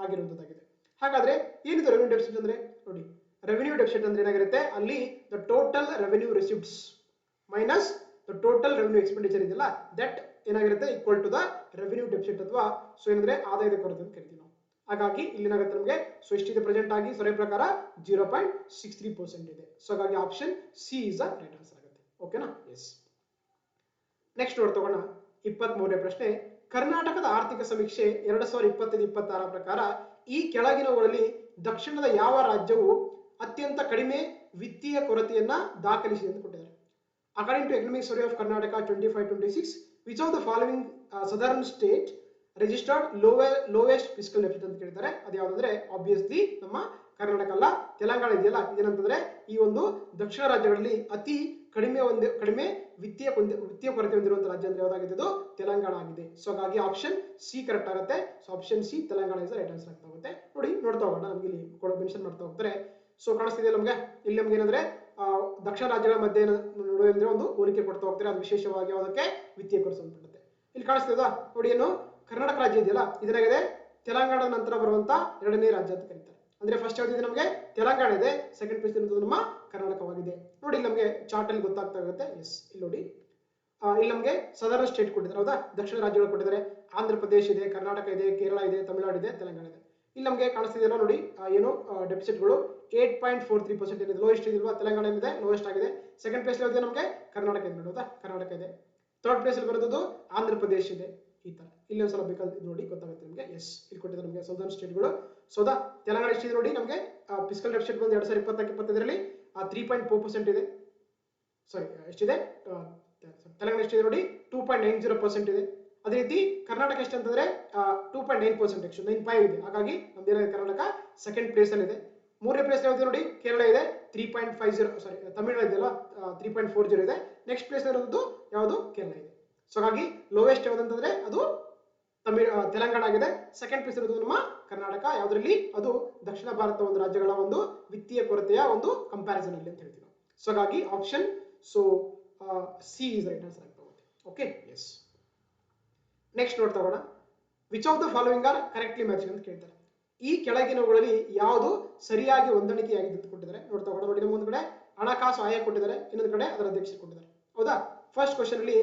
ಆಗಿರುವಂತದ್ದಾಗಿದೆ. ಹಾಗಾದ್ರೆ ಏನಿದೆ ರೆವಿನ್ಯೂ ಡೆಫಿಸಿಟ್ ಅಂದ್ರೆ, ನೋಡಿ ರೆವಿನ್ಯೂ ಡೆಫಿಸಿಟ್ ಅಂದ್ರೆ ಏನಾಗಿರುತ್ತೆ, ಅಲ್ಲಿ the total revenue receipts minus the total revenue expenditure ಇದೆಯಲ್ಲ, ದಟ್ ಏನಾಗಿರುತ್ತೆ equal to the revenue deficit ಅಥವಾ ಸೊ ಏನಂದ್ರೆ ಆದಾಯದ ಕೊರತೆ ಅಂತ ಕರಿತೀವಿ ನಾವು. ಹಾಗಾಗಿ ಇಲ್ಲಿ ಏನಾಗುತ್ತೆ ನಮಗೆ, ಸೊ ಎಷ್ಟಿದೆ ಪ್ರೆಸೆಂಟ್ ಆಗಿ ಸರ್ವೆ ಪ್ರಕಾರ 0.63% ಇದೆ. ಸೊ ಹಾಗಾಗಿ option C is the right answer ಆಗುತ್ತೆ. ಓಕೆನಾ, ಎಸ್ ನೆಕ್ಸ್ಟ್ ನೋಡ್ತಾ ಹೋಗೋಣ. 23ನೇ ಪ್ರಶ್ನೆ, ಕರ್ನಾಟಕದ ಆರ್ಥಿಕ ಸಮೀಕ್ಷೆ 2025-26 ಪ್ರಕಾರ ಈ ಕೆಳಗಿನವುಗಳಲ್ಲಿ ದಕ್ಷಿಣದ ಯಾವ ರಾಜ್ಯವು ಅತ್ಯಂತ ಕಡಿಮೆ ವಿತ್ತೀಯ ಕೊರತೆಯನ್ನ ದಾಖಲಿಸಿದೆ ಅಂತ ಕೊಟ್ಟಿದ್ದಾರೆ. According to economic survey of Karnataka 25-26 which of the following southern state registered lowest fiscal deficit ಅಂತ ಕೇಳ್ತಾರೆ. ಅದು ಯಾವ್ದಂದ್ರೆ ಆಬ್ವಿಯಸ್ಲಿ ನಮ್ಮ ಕರ್ನಾಟಕ ಅಲ್ಲ, ತೆಲಂಗಾಣ ಇದೆಯಲ್ಲ, ಇದೇನಂತಂದ್ರೆ ಈ ಒಂದು ದಕ್ಷಿಣ ರಾಜ್ಯಗಳಲ್ಲಿ ಅತಿ ಕಡಿಮೆ ವಿತ್ತೀಯ ಕೊರತೆ ಹೊಂದಿರುವಂತಹ ರಾಜ್ಯ ಅಂದ್ರೆ ಯಾವ್ದಾಗಿದೆ, ಇದು ತೆಲಂಗಾಣ ಆಗಿದೆ. ಸೊ ಹಾಗಾಗಿ ಆಪ್ಷನ್ ಸಿ ಕರೆಕ್ಟ್ ಆಗುತ್ತೆ. So option C Telangana is right answer ಆಗ್ತಾ ಹೋಗುತ್ತೆ. ನೋಡಿ ನೋಡ್ತಾ ಹೋಗೋಣ, ನಮ್ಗೆ ಇಲ್ಲಿ ಮೆನ್ಷನ್ ಮಾಡ್ತಾ ಹೋಗ್ತಾರೆ. ಸೊ ಕಾಣಿಸ್ತಿದೆ ನಮ್ಗೆ, ಇಲ್ಲಿ ನಮ್ಗೆ ಏನಂದ್ರೆ ದಕ್ಷಿಣ ರಾಜ್ಯಗಳ ಮಧ್ಯೆ ನಡುವೆ ಅಂದ್ರೆ ಒಂದು ಹೋಲಿಕೆ ಕೊಡ್ತಾ ಹೋಗ್ತಾರೆ. ಅದು ವಿಶೇಷವಾಗಿ ಯಾವುದಕ್ಕೆ ವಿತ್ತೀಯ ಕೊರತೆ ಸಂಬಂಧಪಟ್ಟಂತೆ. ಇಲ್ಲಿ ಕಾಣಿಸ್ತಿದ ನೋಡಿ, ಏನು ಕರ್ನಾಟಕ ರಾಜ್ಯ ಇದೆಯಲ್ಲ, ಇದರಾಗಿದೆ ತೆಲಂಗಾಣದ ನಂತರ ಬರುವಂತ ಎರಡನೇ ರಾಜ್ಯ ಅಂತ ಕರೀತಾರೆ. ಅಂದ್ರೆ ಫಸ್ಟ್ ಯಾವ್ದಿದೆ ನಮಗೆ ತೆಲಂಗಾಣ ಇದೆ, ಸೆಕೆಂಡ್ ಪ್ಲೇಸ್ ಇರುವುದು ನಮ್ಮ ಕರ್ನಾಟಕವಾಗಿದೆ. ನೋಡಿ ಇಲ್ಲಿ ನಮಗೆ ಚಾರ್ಟ್ ಅಲ್ಲಿ ಗೊತ್ತಾಗ್ತಾ ಇರುತ್ತೆ. ಎಸ್ ಇಲ್ಲಿ ನೋಡಿ, ಇಲ್ಲಿ ನಮಗೆ ಸದರ್ನ್ ಸ್ಟೇಟ್ ಕೊಟ್ಟಿದ್ದಾರೆ ಹೌದಾ, ದಕ್ಷಿಣ ರಾಜ್ಯಗಳು ಕೊಟ್ಟಿದ್ದಾರೆ. ಆಂಧ್ರ ಪ್ರದೇಶ ಇದೆ, ಕರ್ನಾಟಕ ಇದೆ, ಕೇರಳ ಇದೆ, ತಮಿಳುನಾಡು ಇದೆ, ತೆಲಂಗಾಣ ಇದೆ. ಇಲ್ಲಿ ನಮಗೆ ಕಾಣಿಸ್ತಿದೆಯಲ್ಲ ನೋಡಿ, ಏನು ಡೆಫಿಸಿಟ್ಗಳು 8.43% ಇದೆ. ಲೋಯೆಸ್ಟ್ ಇದೆಯಲ್ವಾ, ತೆಲಂಗಾಣ ಇದೆ ಲೋಯೆಸ್ಟ್ ಆಗಿದೆ. ಸೆಕೆಂಡ್ ಪ್ಲೇಸ್ ಇದೆ ನಮಗೆ ಕರ್ನಾಟಕ ಇದೆ ನೋಡಿ ಹೌದಾ, ಕರ್ನಾಟಕ ಇದೆ. ಥರ್ಡ್ ಪ್ಲೇಸ್ ಅಲ್ಲಿ ಬರೋದು ಆಂಧ್ರ ಪ್ರದೇಶ ಇದೆ. ಈ ತರ ಇಲ್ಲಿ ಒಂದ್ಸಲ ಬೇಕಾದ್ರೆ ನೋಡಿ ಗೊತ್ತಾಗುತ್ತೆ ನಿಮಗೆ. ಎಸ್ ಇಲ್ಲಿ ಕೊಟ್ಟಿದ್ದಾರೆ ನಮಗೆ ಸೌದರ್ನ್ ಸ್ಟೇಟ್ಗಳು. ಸೌದಾ ತೆಲಂಗಾಣ ಎಷ್ಟಿದೆ ನೋಡಿ, ನಮಗೆ ಫಿಸ್ಕಲ್ ಡೆಫಿಸಿಟ್ ಬಂದು 2024-25 3.4% ಇದೆ. ಸಾರಿ ಎಷ್ಟಿದೆ, ತೆಲಂಗಾಣ ಎಷ್ಟಿದೆ ನೋಡಿ 2.90% ಇದೆ. ಅದೇ ರೀತಿ ಕರ್ನಾಟಕ ಎಷ್ಟು ಅಂತಂದ್ರೆ 2.9%, 9.5 ಇದೆ. ಹಾಗಾಗಿ ನಮ್ದು ಕರ್ನಾಟಕ ಸೆಕೆಂಡ್ ಪ್ಲೇಸ್ ಅಲ್ಲಿ ಇದೆ. ಮೂರನೇ ಪ್ಲೇಸ್ ಯಾವ್ದು ನೋಡಿ, ಕೇರಳ ಇದೆ 3.50, ಸಾರಿ ತಮಿಳುನಾಡು ಇದೆಯಲ್ಲ 3.40 ಇದೆ. ನೆಕ್ಸ್ಟ್ ಪ್ಲೇಸ್ ಇರೋದು ಯಾವುದು, ಕೇರಳ ಇದೆ. ಸೊ ಹಾಗಾಗಿ ಲೋವೆಸ್ಟ್ ಯಾವ್ದು ಅಂತಂದ್ರೆ ಅದು ತೆಲಂಗಾಣ ಆಗಿದೆ. ಸೆಕೆಂಡ್ ಪ್ಲೇಸ್ ಇರೋದು ನಮ್ಮ ಕರ್ನಾಟಕ. ಯಾವ್ದ್ರಲ್ಲಿ, ಅದು ದಕ್ಷಿಣ ಭಾರತ ಒಂದು ರಾಜ್ಯಗಳ ಒಂದು ವಿತ್ತೀಯ ಕೊರತೆಯ ಒಂದು ಕಂಪ್ಯಾರಿಸನ್ ಅಲ್ಲಿ ಅಂತ ಹೇಳ್ತೀವಿ ನಾವು. ಸೊ ಹಾಗಾಗಿ option C is right answer ಆಗ್ತಾ ಹೋಗುತ್ತೆ. Okay yes. ನೆಕ್ಸ್ಟ್ ನೋಡ್ತಾ ಹೋಗೋಣ. Which of the following are correctly matching ಅಂತ ಕೇಳ್ತಾರೆ. ಈ ಕೆಳಗಿನವುಗಳಲ್ಲಿ ಯಾವುದು ಸರಿಯಾಗಿ ಹೊಂದಾಣಿಕೆಯಾಗಿದೆ ಅಂತ ಕೊಟ್ಟಿದ್ದಾರೆ. ನೋಡ್ತಾ ಹೋಗೋಣ. ನೋಡಿ, ನಮ್ಮ ಒಂದು ಕಡೆ ಹಣಕಾಸು ಆಯ ಕೊಟ್ಟಿದ್ದಾರೆ, ಇನ್ನೊಂದು ಕಡೆ ಅದರ ಅಧ್ಯಕ್ಷರು ಕೊಟ್ಟಿದ್ದಾರೆ ಹೌದಾ. ಫಸ್ಟ್ ಕ್ವಶನ್ ಅಲ್ಲಿ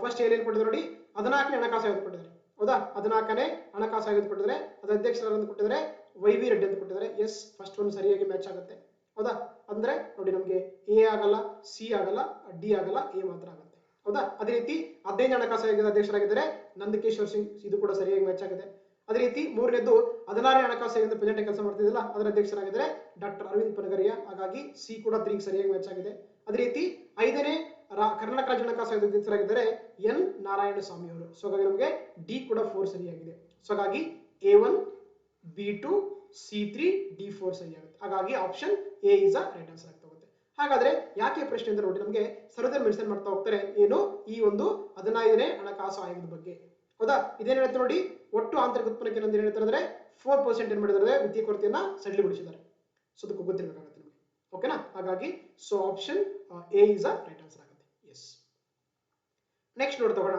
ಫಸ್ಟ್ ಏನೇನು ಕೊಟ್ಟಿದ್ದಾರೆ ನೋಡಿ, 14ನೇ ಹಣಕಾಸು ಆಯೋಗ ಕೊಟ್ಟಿದ್ದಾರೆ ಹೌದಾ, 14ನೇ ಹಣಕಾಸು ಆಯೋಗ ಕೊಟ್ಟಿದ್ದಾರೆ. ಅದರ ಅಧ್ಯಕ್ಷರನ್ನು ಕೊಟ್ಟಿದ್ದಾರೆ ವೈ.ವಿ. ರೆಡ್ಡಿ ಅಂತ ಕೊಟ್ಟಿದ್ದಾರೆ. ಎಸ್ ಫಸ್ಟ್ ಒಂದು ಸರಿಯಾಗಿ ಮ್ಯಾಚ್ ಆಗುತ್ತೆ ಹೌದಾ. ಅಂದ್ರೆ ನೋಡಿ, ನಮಗೆ ಎ ಆಗಲ್ಲ, ಸಿ ಆಗಲ್ಲ, ಡಿ ಆಗಲ್ಲ, ಎ ಮಾತ್ರ ಆಗುತ್ತೆ ಹೌದಾ. ಅದೇ ರೀತಿ 15ನೇ ಹಣಕಾಸು ಆಯೋಗದ ಅಧ್ಯಕ್ಷರಾಗಿದ್ದಾರೆ ನಂದಕಿಶೋರ್ ಸಿಂಗ್, ಇದು ಕೂಡ ಸರಿಯಾಗಿ ಮ್ಯಾಚ್ ಆಗಿದೆ. ಅದೇ ರೀತಿ ಮೂರನೇದು 16ನೇ ಹಣಕಾಸು ಆಯೋಗದ ಪ್ರೆಸೆಂಟ್ ಕೆಲಸ ಮಾಡ್ತಿದ್ದಿಲ್ಲ, ಅದರ ಅಧ್ಯಕ್ಷರಾಗಿದ್ದಾರೆ ಡಾಕ್ಟರ್ ಅರವಿಂದ್ ಪನಗರಿಯಾ. ಹಾಗಾಗಿ ಸಿ ಕೂಡ 3 ಸರಿಯಾಗಿ ಮ್ಯಾಚ್ ಆಗಿದೆ. ಅದೇ ರೀತಿ 5ನೇ ಕರ್ನಾಟಕ ರಾಜ್ಯ ಹಣಕಾಸು ಆಯೋಗದ ಅಧ್ಯಕ್ಷರಾಗಿದ್ದಾರೆ ಎನ್ ನಾರಾಯಣ ಸ್ವಾಮಿ ಅವರು. ಸೊ ಹಾಗಾಗಿ ನಮಗೆ ಡಿ ಕೂಡ 4 ಸರಿಯಾಗಿದೆ. ಸೊ ಹಾಗಾಗಿ A1, B2, C3, D4 ಸರಿಯಾಗುತ್ತೆ. ಹಾಗಾಗಿ option A is a right answer ಆಗ್ತಾ ಹೋಗುತ್ತೆ. ಹಾಗಾದ್ರೆ ಯಾಕೆ ಪ್ರಶ್ನೆ ಅಂತ ನೋಡಿ, ನಮಗೆ ಸರ್ವರ್ ಮೆನ್ಷನ್ ಮಾಡ್ತಾ ಹೋಗ್ತಾರೆ ಏನು, ಈ ಒಂದು 15ನೇ ಹಣಕಾಸು ಆಯೋಗದ ಬಗ್ಗೆ ಹೌದಾ. ಇದೇನ್ ಹೇಳ್ತಾರೆ ನೋಡಿ, ಒಟ್ಟು ಆಂತರಿಕ ಉತ್ಪನ್ನಕ್ಕೆ ಏನ್ ಹೇಳ್ತಾರೆ ಅಂದ್ರೆ 4% ಏನ್ ಮಾಡಿದ್ದಾರೆ, ವಿತ್ತೀಯ ಕೊರತೆಯನ್ನ ಸಡಿಲಗೊಳಿಸಿದ್ದಾರೆ. ಸೊ ಅದಕ್ಕೆ ಗೊತ್ತಿರಬೇಕಾಗುತ್ತೆ ನಮಗೆ. ಓಕೆನಾ. ಹಾಗಾಗಿ so option A is a right answer ಆಗುತ್ತೆ. ಎಸ್. ನೆಕ್ಸ್ಟ್ ನೋಡ್ತಾ ಹೋಗೋಣ.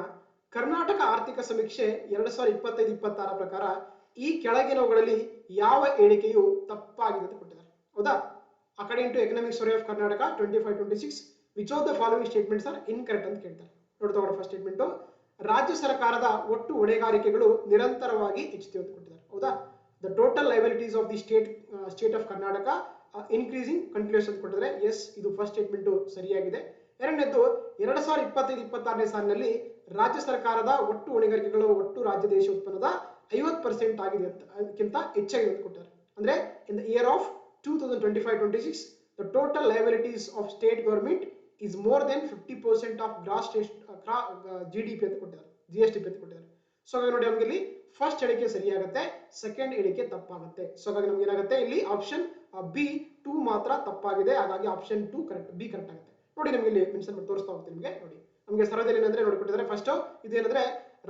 ಕರ್ನಾಟಕ ಆರ್ಥಿಕ ಸಮೀಕ್ಷೆ 2025-26 ಪ್ರಕಾರ ಈ ಕೆಳಗಿನವುಗಳಲ್ಲಿ ಯಾವ ಹೇಳಿಕೆಯು ತಪ್ಪಾಗಿದೆ ಅಂತ ಕೊಟ್ಟಿದ್ದಾರೆ ಹೌದಾ. According to economic survey of Karnataka 25-26 which of the following statements are incorrect ಅಂತ ಕೇಳ್ತಾರೆ. ನೋಡ್ತಾ ಹೋಗೋಣ. ಫಸ್ಟ್ ಸ್ಟೇಟ್ಮೆಂಟ್, ರಾಜ್ಯ ಸರ್ಕಾರದ ಒಟ್ಟು ಹೊಣೆಗಾರಿಕೆಗಳು ನಿರಂತರವಾಗಿ ಹೆಚ್ಚುತ್ತಿವೆ ಅಂತ ಕೊಟ್ಟಿದ್ದಾರೆ ಹೌದಾ. The total liabilities of the state of Karnataka increasing continues ಅಂತ ಕೊಟ್ಟಿದ್ದಾರೆ. ಎಸ್ ಇದು ಫಸ್ಟ್ ಸ್ಟೇಟ್ಮೆಂಟ್ ಸರಿಯಾಗಿದೆ. ಎರಡನೇದು 2025-26ನೇ ಸಾಲಿನಲ್ಲಿ ರಾಜ್ಯ ಸರ್ಕಾರದ ಒಟ್ಟು ಹೊಣೆಗಾರಿಕೆಗಳು ಒಟ್ಟು ರಾಜ್ಯ ದೇಶ ಉತ್ಪನ್ನದ 50% ಆಗಿದೆ ಅಂತ, ಅದಕ್ಕಿಂತ ಹೆಚ್ಚಾಗಿದೆ ಅಂತ ಕೊಟ್ಟಿದ್ದಾರೆ. ಅಂದ್ರೆ in the year of 2025-26 the total liabilities of state government is more than 50% of gross GDP ಅಂತ ಕೊಟ್ಟಿದ್ದಾರೆ, GST ಅಂತ ಕೊಟ್ಟಿದ್ದಾರೆ. ಸೊ ಹಾಗಾಗಿ ನೋಡಿ, ನಮಗೆ ಇಲ್ಲಿ ಫಸ್ಟ್ ಹೇಳಿಕೆ ಸರಿಯಾಗುತ್ತೆ, ಸೆಕೆಂಡ್ ಹೇಳಿಕೆ ತಪ್ಪಾಗುತ್ತೆ. ಸೊ ಹಾಗಾಗಿ ನಮ್ಗೆ ಏನಾಗುತ್ತೆ, ಇಲ್ಲಿ ಆಪ್ಷನ್ ಬಿ 2 ಮಾತ್ರ ತಪ್ಪಾಗಿದೆ. ಹಾಗಾಗಿ ಆಪ್ಷನ್ 2 ಕರೆಕ್ಟ್, ಬಿ ಕರೆಕ್ಟ್ ಆಗುತ್ತೆ. ನೋಡಿ ನಮಗೆ ಇಲ್ಲಿ ಮೆನ್ಷನ್ ಮಾಡಿ ತೋರಿಸ್ತಾ ಹೋಗ್ತೀನಿ ನಿಮಗೆ. ನೋಡಿ ನಮಗೆ ಸರ್ವದಲ್ಲಿ ಏನಂದ್ರೆ ನೋಡಿ ಕೊಟ್ಟಿದ್ದಾರೆ. ಫಸ್ಟ್ ಇದೇನಂದ್ರೆ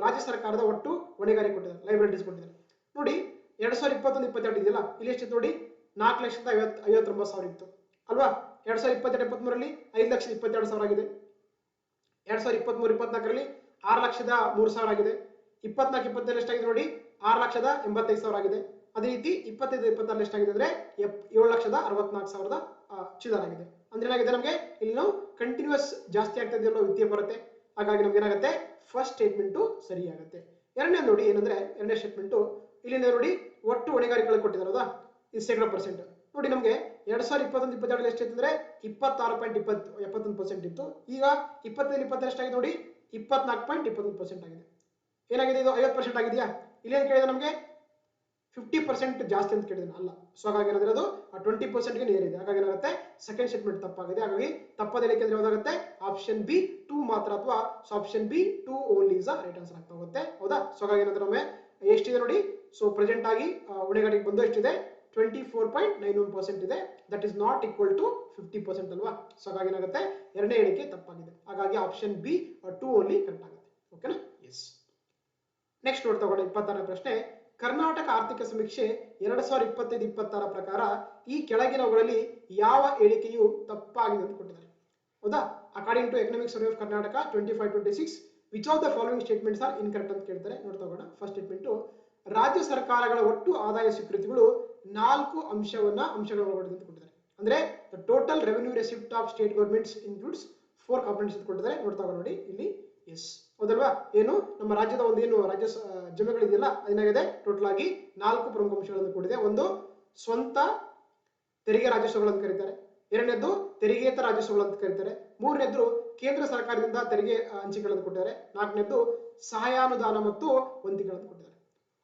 ರಾಜ್ಯ ಸರ್ಕಾರದ ಒಟ್ಟು ಹೊಣೆಗಾರಿಕೆ ಕೊಟ್ಟಿದ್ದಾರೆ, ಲೈಬಿಲಿಟೀಸ್ ಕೊಟ್ಟಿದ್ದಾರೆ. ನೋಡಿ 2021-22 ಇದೆಯಲ್ಲ, ಇಲ್ಲಿ ಎಷ್ಟಿತ್ತು ನೋಡಿ, 4,59,900 ಇತ್ತು ಅಲ್ವಾ. 2022-23ರಲ್ಲಿ 5,22,000 ಆಗಿದೆ. 2023-24ರಲ್ಲಿ 6,03,000 ಆಗಿದೆ. 24-25 ಎಷ್ಟಾಗಿದೆ ನೋಡಿ, 6,85,000 ಆಗಿದೆ. ಅದೇ ರೀತಿ 25-26 ಎಷ್ಟಾಗಿದೆ ಅಂದ್ರೆ 7,64,000 ಚಿಲ್ಲರ್ ಆಗಿದೆ. ಅಂದ್ರೆ ಏನಾಗಿದೆ, ನಮಗೆ ಇಲ್ಲಿ ನಾವು ಕಂಟಿನ್ಯೂಸ್ ಜಾಸ್ತಿ ಆಗ್ತಾ ಇದೆಯಲ್ಲ ವಿತ್ತೀಯ ಕೊರತೆ. ಹಾಗಾಗಿ ನಮ್ಗೆ ಏನಾಗುತ್ತೆ, ಫಸ್ಟ್ ಸ್ಟೇಟ್ಮೆಂಟ್ ಸರಿಯಾಗುತ್ತೆ. ಎರಡನೇ ನೋಡಿ ಏನಂದ್ರೆ, ಎರಡನೇ ಸ್ಟೇಟ್ಮೆಂಟ್ ಇಲ್ಲಿ ನೋಡಿ ಒಟ್ಟು ಹೊಣೆಗಾರಿಕೆಗಳು ಕೊಟ್ಟಿದ್ದಾರೆ ಹೌದಾ, ಇದು %. ನೋಡಿ ನಮಗೆ 2021-22 ಎಷ್ಟಿತ್ತು ಅಂದ್ರೆ 26.71% ಇತ್ತು. ಈಗ 25-22 ಎಷ್ಟಾಗಿದೆ ನೋಡಿ, 24.21% ಆಗಿದೆ. ಏನಾಗಿದೆ, ಇದು 50% ಆಗಿದೆಯಾ. ಇಲ್ಲಿ ಏನ್ ಕೇಳಿದ್ರೆ ನಮಗೆ 50% ಜಾಸ್ತಿ ಅಂತ ಕೇಳಿದ್ರೆ ಅಲ್ಲ. ಸೊ ಹಾಗಾಗಿ ಏನಾದ್ರೆ ಅದು 20%ಗೆ ನಿಯರ್ ಇದೆ. ಹಾಗಾಗಿ ಏನಾಗುತ್ತೆ, ಸೆಕೆಂಡ್ ಸ್ಟೇಟ್ಮೆಂಟ್ ತಪ್ಪಾಗಿದೆ. ಹಾಗಾಗಿ ತಪ್ಪದ ಹೇಳಿಕೆ ಅಂದ್ರೆ ಯಾವ್ದಾಗುತ್ತೆ, ಆಪ್ಷನ್ ಬಿ 2 ಮಾತ್ರ, ಅಥವಾ option B 2 only is right answer ಆಗ್ತಾ ಹೋಗುತ್ತೆ ಹೌದಾ. ಸೊ ಹಾಗಾಗಿ ಏನಾದ್ರೆ ನಮಗೆ ಎಷ್ಟಿದೆ ನೋಡಿ, ಸೊ ಪ್ರೆಸೆಂಟ್ ಆಗಿ ಹೊಣೆಗಾರಿಕೆ ಬಂದು ಎಷ್ಟಿದೆ, 24.91% ಇದೆ. That is not equal to 50% ಅಲ್ವಾ. ಸೊ ಹಾಗಾಗಿ ಏನಾಗುತ್ತೆ, ಎರಡನೇ ಹೇಳಿಕೆ ತಪ್ಪಾಗಿದೆ. ಹಾಗಾಗಿ ಆಪ್ಷನ್ ಬಿ 2 ಓನ್ಲಿ ಕರೆಕ್ಟ್ ಆಗುತ್ತೆ. ಓಕೆನಾ. ಎಸ್. ನೆಕ್ಸ್ಟ್ ನೋಡ್ತಾ ಹೋಗೋಣ. 26ನೇ ಪ್ರಶ್ನೆ, ಕರ್ನಾಟಕ ಆರ್ಥಿಕ ಸಮೀಕ್ಷೆ 2025-26 ಪ್ರಕಾರ ಈ ಕೆಳಗಿನವುಗಳಲ್ಲಿ ಯಾವ ಹೇಳಿಕೆಯು ತಪ್ಪಾಗಿದೆ ಅಂತ ಕೊಟ್ಟಿದ್ದಾರೆ. ಹೌದಾ? According to economic survey of Karnataka 25-26 which of the following statements are incorrect ಅಂತ ಕೇಳ್ತಾರೆ. ನೋಡ್ತಾ ಹೋಗೋಣ. ಫಸ್ಟ್ ಸ್ಟೇಟ್ಮೆಂಟ್, ರಾಜ್ಯ ಸರ್ಕಾರಗಳ ಒಟ್ಟು ಆದಾಯ ಸ್ವೀಕೃತಿಗಳು 4 ಅಂಶಗಳ ಒಳಗೊಂಡಿದೆ ಅಂತ ಕೊಟ್ಟಿದ್ದಾರೆ. ಅಂದ್ರೆ the total revenue receipt of state governments includes 4 components ಅಂತ ಕೊಟ್ಟಿದ್ದಾರೆ. ನೋಡ್ತಾ ಹೋಗೋಣ ನೋಡಿ ಇಲ್ಲಿ. ಎಸ್, ಹೌದಲ್ವಾ? ಏನು ನಮ್ಮ ರಾಜ್ಯದ ಒಂದು ಏನು ರಾಜ್ಯ ಜಮೆಗಳಿದೆಯಲ್ಲ ಅದೇನಾಗಿದೆ, ಟೋಟಲ್ ಆಗಿ 4 ಪ್ರಮುಖ ಅಂಶಗಳನ್ನು ಕೂಡಿದೆ. ಒಂದು ಸ್ವಂತ ತೆರಿಗೆ ರಾಜಸ್ವಗಳನ್ನು ಕರೀತಾರೆ, ಎರಡನೇದ್ದು ತೆರಿಗೆಯೇತರ ರಾಜಸ್ವಗಳು ಅಂತ ಕರೀತಾರೆ, ಮೂರನೇದ್ದು ಕೇಂದ್ರ ಸರ್ಕಾರದಿಂದ ತೆರಿಗೆ ಹಂಚಿಕೆಗಳನ್ನು ಕೊಟ್ಟಿದ್ದಾರೆ, ನಾಲ್ಕನೇದ್ದು ಸಹಾಯಾನುದಾನ ಮತ್ತು ವಂತಿಗಳನ್ನು ಕೊಟ್ಟಿದ್ದಾರೆ.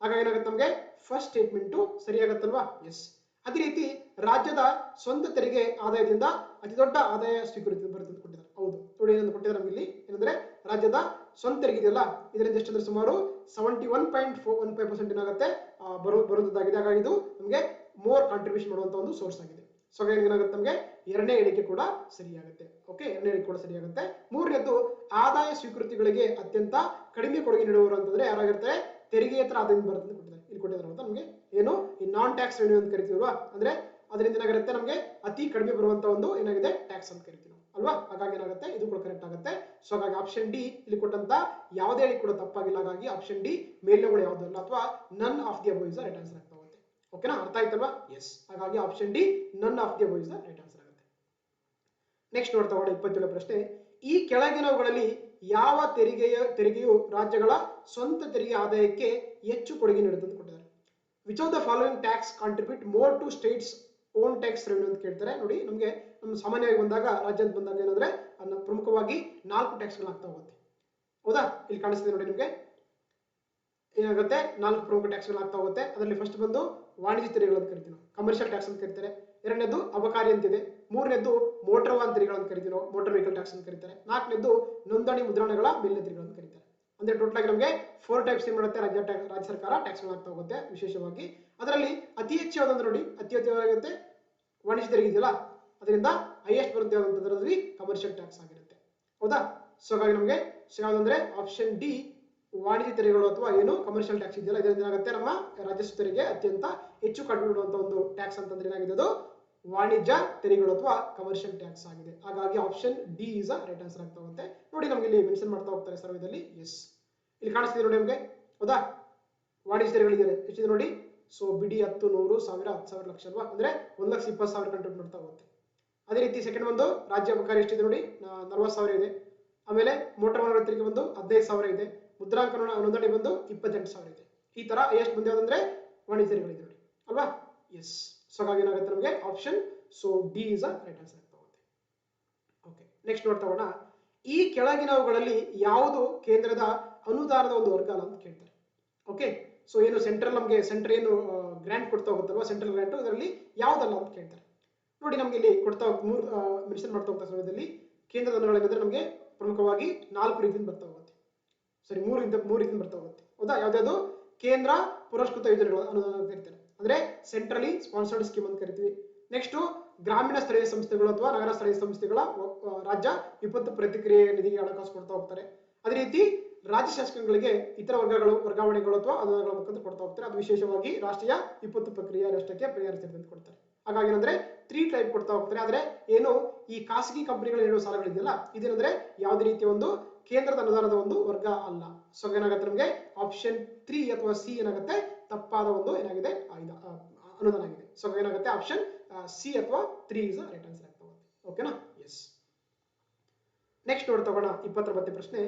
ಹಾಗಾಗಿ ಏನಾಗುತ್ತೆ ನಮಗೆ ಫಸ್ಟ್ ಸ್ಟೇಟ್ಮೆಂಟ್ ಸರಿಯಾಗತ್ತಲ್ವಾ? ಎಸ್. ಅದೇ ರೀತಿ ರಾಜ್ಯದ ಸ್ವಂತ ತೆರಿಗೆ ಆದಾಯದಿಂದ ಅತಿ ದೊಡ್ಡ ಆದಾಯ ಸ್ವೀಕೃತಿ ಬರುತ್ತೆ ಅಂತ ಕೊಟ್ಟಿದ್ದಾರೆ. ಹೌದು ನೋಡಿ, ಏನಂತ ಕೊಟ್ಟಿದ್ದಾರೆ ನಮಗೆ ಇಲ್ಲಿ ಏನಂದ್ರೆ ರಾಜ್ಯದ ಸ್ವಂತ ತೆರಿಗೆ ಇದೆಯಲ್ಲ ಇದರಿಂದ ಎಷ್ಟಂದ್ರೆ ಸುಮಾರು 71.15% ಏನಾಗುತ್ತೆ ಬರುವುದಾಗಿದೆ. ಹಾಗಾಗಿ ಇದು ನಮಗೆ ಮೋರ್ ಕಾಂಟ್ರಿಬ್ಯೂಷನ್ ಮಾಡುವಂತ ಒಂದು ಸೋರ್ಸ್ ಆಗಿದೆ. ಸೊ ಹಾಗಾಗಿ ಏನಾಗುತ್ತೆ ನಮಗೆ ಎರಡನೇ ಹೇಳಿಕೆ ಕೂಡ ಸರಿಯಾಗುತ್ತೆ. ಓಕೆ, ಎರಡನೇ ಹೇಳಿಕೆ ಕೂಡ ಸರಿಯಾಗುತ್ತೆ. ಮೂರನೇದ್ದು ಆದಾಯ ಸ್ವೀಕೃತಿಗಳಿಗೆ ಅತ್ಯಂತ ಕಡಿಮೆ ಕೊಡುಗೆ ನೀಡುವವರು ಅಂತಂದ್ರೆ ಯಾರಾಗಿರ್ತಾರೆ, ತೆರಿಗೆಯೇತರ ಆದಾಯದಿಂದ ಬರುತ್ತೆ ಅಂತ ಕೊಟ್ಟಿದ್ದಾರೆ. ಇಲ್ಲಿ ಕೊಟ್ಟಿದ್ದಾರೆ ಅಂತ ನಮಗೆ ಏನು ಈ ನಾನ್ ಟ್ಯಾಕ್ಸ್ ರೆವೆನ್ಯೂ ಅಂತ ಕರಿತೀವಲ್ವಾ, ಅಂದ್ರೆ ಅದರಿಂದ ಏನಾಗಿರುತ್ತೆ ನಮಗೆ ಅತಿ ಕಡಿಮೆ ಬರುವಂತ ಒಂದು ಏನಾಗಿದೆ ಟ್ಯಾಕ್ಸ್ ಅಂತ ಕರಿತೀವಿ ಅಲ್ವಾ. ಹಾಗಾಗಿ ಏನಾಗುತ್ತೆ ಇದು ಕೂಡ ಕರೆಕ್ಟ್ ಆಗುತ್ತೆ. ಸೊ ಹಾಗಾಗಿ ಆಪ್ಷನ್ ಡಿ ಇಲ್ಲಿ ಕೊಟ್ಟಂತ ಯಾವುದೇ ಹೇಳಿ ಕೂಡ ತಪ್ಪಾಗಿಲ್ಲ. ಹಾಗಾಗಿ ಆಪ್ಷನ್ ಡಿ ಮೇಲ್ನಗಳು ಯಾವುದೂ ಅಲ್ಲ ಅಥವಾ none of the above is the right answer ಆಗ್ತಾ ಹೋಗುತ್ತೆ. ಓಕೆನಾ, ಅರ್ಥ ಆಯ್ತಲ್ವಾ? ಎಸ್. ಹಾಗಾಗಿ option D none of the above is the right answer ಆಗುತ್ತೆ. ನೆಕ್ಸ್ಟ್ ನೋಡ್ತಾ ಹೋಗೋಣ 27 ಪ್ರಶ್ನೆ. ಈ ಕೆಳಗಿನವುಗಳಲ್ಲಿ ಯಾವ ತೆರಿಗೆಯು ರಾಜ್ಯಗಳ ಸ್ವಂತ ತೆರಿಗೆ ಆದಾಯಕ್ಕೆ ಹೆಚ್ಚು ಕೊಡುಗೆ ನೀಡುತ್ತದೆ ಅಂತ ಕೊಟ್ಟಿದ್ದಾರೆ. Which of the following tax contribute more to state's own tax revenue ಅಂತ ಕೇಳ್ತಾರೆ. ನೋಡಿ, ನಮಗೆ ನಮ್ಮ ಸಾಮಾನ್ಯವಾಗಿ ಬಂದಾಗ ರಾಜ್ಯ ಅಂತ ಬಂದಾಗ ಏನಂದ್ರೆ ಪ್ರಮುಖವಾಗಿ 4 ಟ್ಯಾಕ್ಸ್ಗಳು ಆಗ್ತಾ ಹೋಗುತ್ತೆ. ಹೌದಾ? ಇಲ್ಲಿ ಕಾಣಿಸ್ತಿದೆ ನೋಡಿ ನಿಮಗೆ ಏನಾಗುತ್ತೆ 4 ಪ್ರಮುಖ ಟ್ಯಾಕ್ಸ್ಗಳು ಆಗ್ತಾ ಹೋಗುತ್ತೆ. ಅದರಲ್ಲಿ ಫಸ್ಟ್ ಬಂದು ವಾಣಿಜ್ಯ ತೆರಿಗೆಗಳು ಅಂತ ಕರಿತೀವಿ ನಾವು, ಕಮರ್ಷಿಯಲ್ ಟ್ಯಾಕ್ಸ್ ಅಂತ ಕರೀತಾರೆ. ಎರಡನೇದು ಅಬಕಾರಿ ಅಂತಿದೆ. ಮೂರನೇದು ಮೋಟರ್ ವಾಹನ ತೆರಿಗೆಗಳು ಅಂತ ಕರಿತೀವಿ ನಾವು, ಮೋಟರ್ ವೆಹಿಕಲ್ ಟ್ಯಾಕ್ಸ್ ಅಂತ ಕರೀತಾರೆ. ನಾಲ್ಕನೇದು ನೋಂದಣಿ ಮುದ್ರಣಗಳ ಮೇಲಿನ ತೆರಿಗೆಗಳು ಅಂತ ಕರೀತಾರೆ. ಅಂದ್ರೆ ಟೋಟಲ್ ಆಗಿ ನಮಗೆ 4 ಟೈಪ್ಸ್ ಏನ್ ಮಾಡುತ್ತೆ ರಾಜ್ಯ ಸರ್ಕಾರ ಟ್ಯಾಕ್ಸ್ ಆಗ್ತಾ ಹೋಗುತ್ತೆ. ವಿಶೇಷವಾಗಿ ಅದರಲ್ಲಿ ಅತಿ ಹೆಚ್ಚು ಯಾವ್ದಂದ್ರೆ ನೋಡಿ, ಅತಿ ಹೆಚ್ಚಾಗುತ್ತೆ ವಾಣಿಜ್ಯ ತೆರಿಗೆ ಇದೆಯಲ್ಲ ಅದರಿಂದ ಹೈಯೆಸ್ಟ್ ಬರುತ್ತೆ ಯಾವ್ದಂತಂದ್ರೆ ಕಮರ್ಷಿಯಲ್ ಟ್ಯಾಕ್ಸ್ ಆಗಿರುತ್ತೆ. ಹೌದಾ? ಸೊ ಹಾಗಾಗಿ ನಮಗೆ ಯಾವ್ದಂದ್ರೆ ಆಪ್ಷನ್ ಡಿ ವಾಣಿಜ್ಯ ತೆರಿಗೆಗಳು ಅಥವಾ ಏನು ಕಮರ್ಷಿಯಲ್ ಟ್ಯಾಕ್ಸ್ ಇದೆಯಲ್ಲ ಇದರಿಂದ ಏನಾಗುತ್ತೆ ನಮ್ಮ ರಾಜಸ್ವ ತೆರಿಗೆ ಅತ್ಯಂತ ಹೆಚ್ಚು ಕಂಡುಹಿಡಿಯುವಂತ ಒಂದು ಟ್ಯಾಕ್ಸ್ ಅಂತಂದ್ರೆ ಏನಾಗಿದೆ ಅದು ವಾಣಿಜ್ಯ ತೆರಿಗೆಗಳು ಅಥವಾ ಕಮರ್ಷಿಯಲ್ ಟ್ಯಾಕ್ಸ್ ಆಗಿದೆ. ಹಾಗಾಗಿ option D is a right answer ಆಗ್ತಾ ಹೋಗುತ್ತೆ. ನೋಡಿ ನಮಗೆ ಇಲ್ಲಿ ಮೆನ್ಷನ್ ಮಾಡ್ತಾ ಹೋಗ್ತಾರೆ ಸರ್ವೇದಲ್ಲಿ. ಎಸ್, ಇಲ್ಲಿ ಕಾಣಿಸ್ತಿದೆ ನೋಡಿ ನಮಗೆ. ಹೌದಾ? ವಾಣಿಜ್ಯ ತೆರಿಗೆಗಳಿದೆ ಎಷ್ಟಿದೆ ನೋಡಿ. ಸೊ ಬಿಡಿ 10, 100, 1000, 10,000, ಲಕ್ಷ ಅಲ್ವಾ, ಅಂದ್ರೆ 1,20,000 ಕಂಟ್ರಿಬ್ಯೂಟ್ ಮಾಡ್ತಾ ಹೋಗುತ್ತೆ. ಅದೇ ರೀತಿ ಸೆಕೆಂಡ್ ಒಂದು ರಾಜ್ಯ ಅಬಕಾರಿ ಎಷ್ಟಿದೆ ನೋಡಿ 40,000 ಇದೆ. ಆಮೇಲೆ ಮೋಟರ್ ವಾಹನಗಳ ತೆರಿಗೆ ಬಂದು 15,000 ಇದೆ. ಮುದ್ರಾಂಕ ನೋಂದಣಿ ಬಂದು 28,000 ಇದೆ. ಈ ತರ ಎಷ್ಟು ಬಂದಿದೆ ಅಂದ್ರೆ ವಾಣಿಜ್ಯ ತೆರಿಗೆಗಳಿದೆ ನೋಡಿ ಅಲ್ವಾ. ಎಸ್. ಸೊ ಹಾಗಾಗಿ ಏನಾಗುತ್ತೆ ನಮಗೆ option so D is a right answer ಆಗ್ತಾ ಹೋಗುತ್ತೆ. ಓಕೆ, ನೆಕ್ಸ್ಟ್ ನೋಡ್ತಾ ಹೋಗೋಣ. ಈ ಕೆಳಗಿನವುಗಳಲ್ಲಿ ಯಾವುದು ಕೇಂದ್ರದ ಅನುದಾನದ ಒಂದು ವರ್ಗ ಅಲ್ಲ ಅಂತ ಕೇಳ್ತಾರೆ. ಓಕೆ, ಸೊ ಏನು ಸೆಂಟ್ರಲ್ ನಮಗೆ ಸೆಂಟ್ರಲ್ ಏನು ಗ್ರಾಂಟ್ ಕೊಡ್ತಾ ಹೋಗುತ್ತಲ್ವಾ ಸೆಂಟ್ರಲ್ ಗ್ರಾಂಟ್, ಇದರಲ್ಲಿ ಯಾವುದಲ್ಲ ಅಂತ ಕೇಳ್ತಾರೆ. ನೋಡಿ ನಮಗೆ ಇಲ್ಲಿ ಕೊಡ್ತಾ ಮೆನ್ಷನ್ ಮಾಡ್ತಾ ಹೋಗ್ತಾ ಸಮಯದಲ್ಲಿ ಕೇಂದ್ರದ ಅನುದಾನಗಳೇನಂದ್ರೆ ನಮಗೆ ಪ್ರಮುಖವಾಗಿ 4 ರೀತಿಯಿಂದ ಬರ್ತಾ ಹೋಗುತ್ತೆ. ಸರಿ, 3 ರೀತಿಯಿಂದ ಬರ್ತಾ ಹೋಗುತ್ತೆ. ಹೌದಾ? ಯಾವ್ದಾದ್ರು ಕೇಂದ್ರ ಪುರಸ್ಕೃತ ಯೋಜನೆಗಳು ಅನುದಾನ ಅಂತ ಕರೀತಾರೆ, ಅಂದ್ರೆ ಸೆಂಟ್ರಲಿ ಸ್ಪಾನ್ಸರ್ಡ್ ಸ್ಕೀಮ್ ಅಂತ ಕರಿತೀವಿ. ನೆಕ್ಸ್ಟ್ ಗ್ರಾಮೀಣ ಸ್ಥಳೀಯ ಸಂಸ್ಥೆಗಳು ಅಥವಾ ನಗರ ಸ್ಥಳೀಯ ಸಂಸ್ಥೆಗಳ ರಾಜ್ಯ ವಿಪತ್ತು ಪ್ರತಿಕ್ರಿಯೆ ನಿಧಿಗೆ ಹಣಕಾಸು ಕೊಡ್ತಾ ಹೋಗ್ತಾರೆ. ಅದೇ ರೀತಿ ರಾಜ್ಯ ಶಾಸಕಗಳಿಗೆ ಇತರ ವರ್ಗಾವಣೆಗಳು ಅಥವಾ ಅನುದಾನಗಳ ಮುಖಾಂತರ ಕೊಡ್ತಾ ಹೋಗ್ತಾರೆ. ಅದು ವಿಶೇಷವಾಗಿ ರಾಷ್ಟ್ರೀಯ ವಿಪತ್ತು ಪ್ರಕ್ರಿಯೆ ನಷ್ಟಕ್ಕೆ ಪರಿಹಾರ ಸೇರಿದಂತೆ ಕೊಡ್ತಾರೆ. ಹಾಗಾಗಿ ಏನಂದ್ರೆ 3 ಟೈಪ್ ಕೊಡ್ತಾ ಹೋಗ್ತಾರೆ. ಆದ್ರೆ ಏನು ಈ ಖಾಸಗಿ ಕಂಪನಿಗಳು ನೀಡುವ ಸಾಲಗಳಿದೆಯಲ್ಲ ಇದೇನಂದ್ರೆ ಯಾವುದೇ ರೀತಿಯ ಒಂದು ಕೇಂದ್ರದ ಅನುದಾನದ ಒಂದು ವರ್ಗ ಅಲ್ಲ. ಸೊ ಏನಾಗುತ್ತೆ ನಮಗೆ ಆಪ್ಷನ್ 3 ಅಥವಾ ಸಿ ಏನಾಗುತ್ತೆ ತಪ್ಪಾದ ಒಂದು ಏನಾಗಿದೆ ಅನುದಾನ ಆಗಿದೆ. ಸೊ ಏನಾಗುತ್ತೆ ಆಪ್ಷನ್ ಸಿ ಅಥವಾ 3 ಇಸ್ ರೈಟ್ ಆನ್ಸರ್ ಆಗ್ತಾ ಹೋಗುತ್ತೆ. ಓಕೆನಾ? ಎಸ್. ನೆಕ್ಸ್ಟ್ ನೋಡ್ತಾ ಹೋಗೋಣ 29ನೇ ಪ್ರಶ್ನೆ.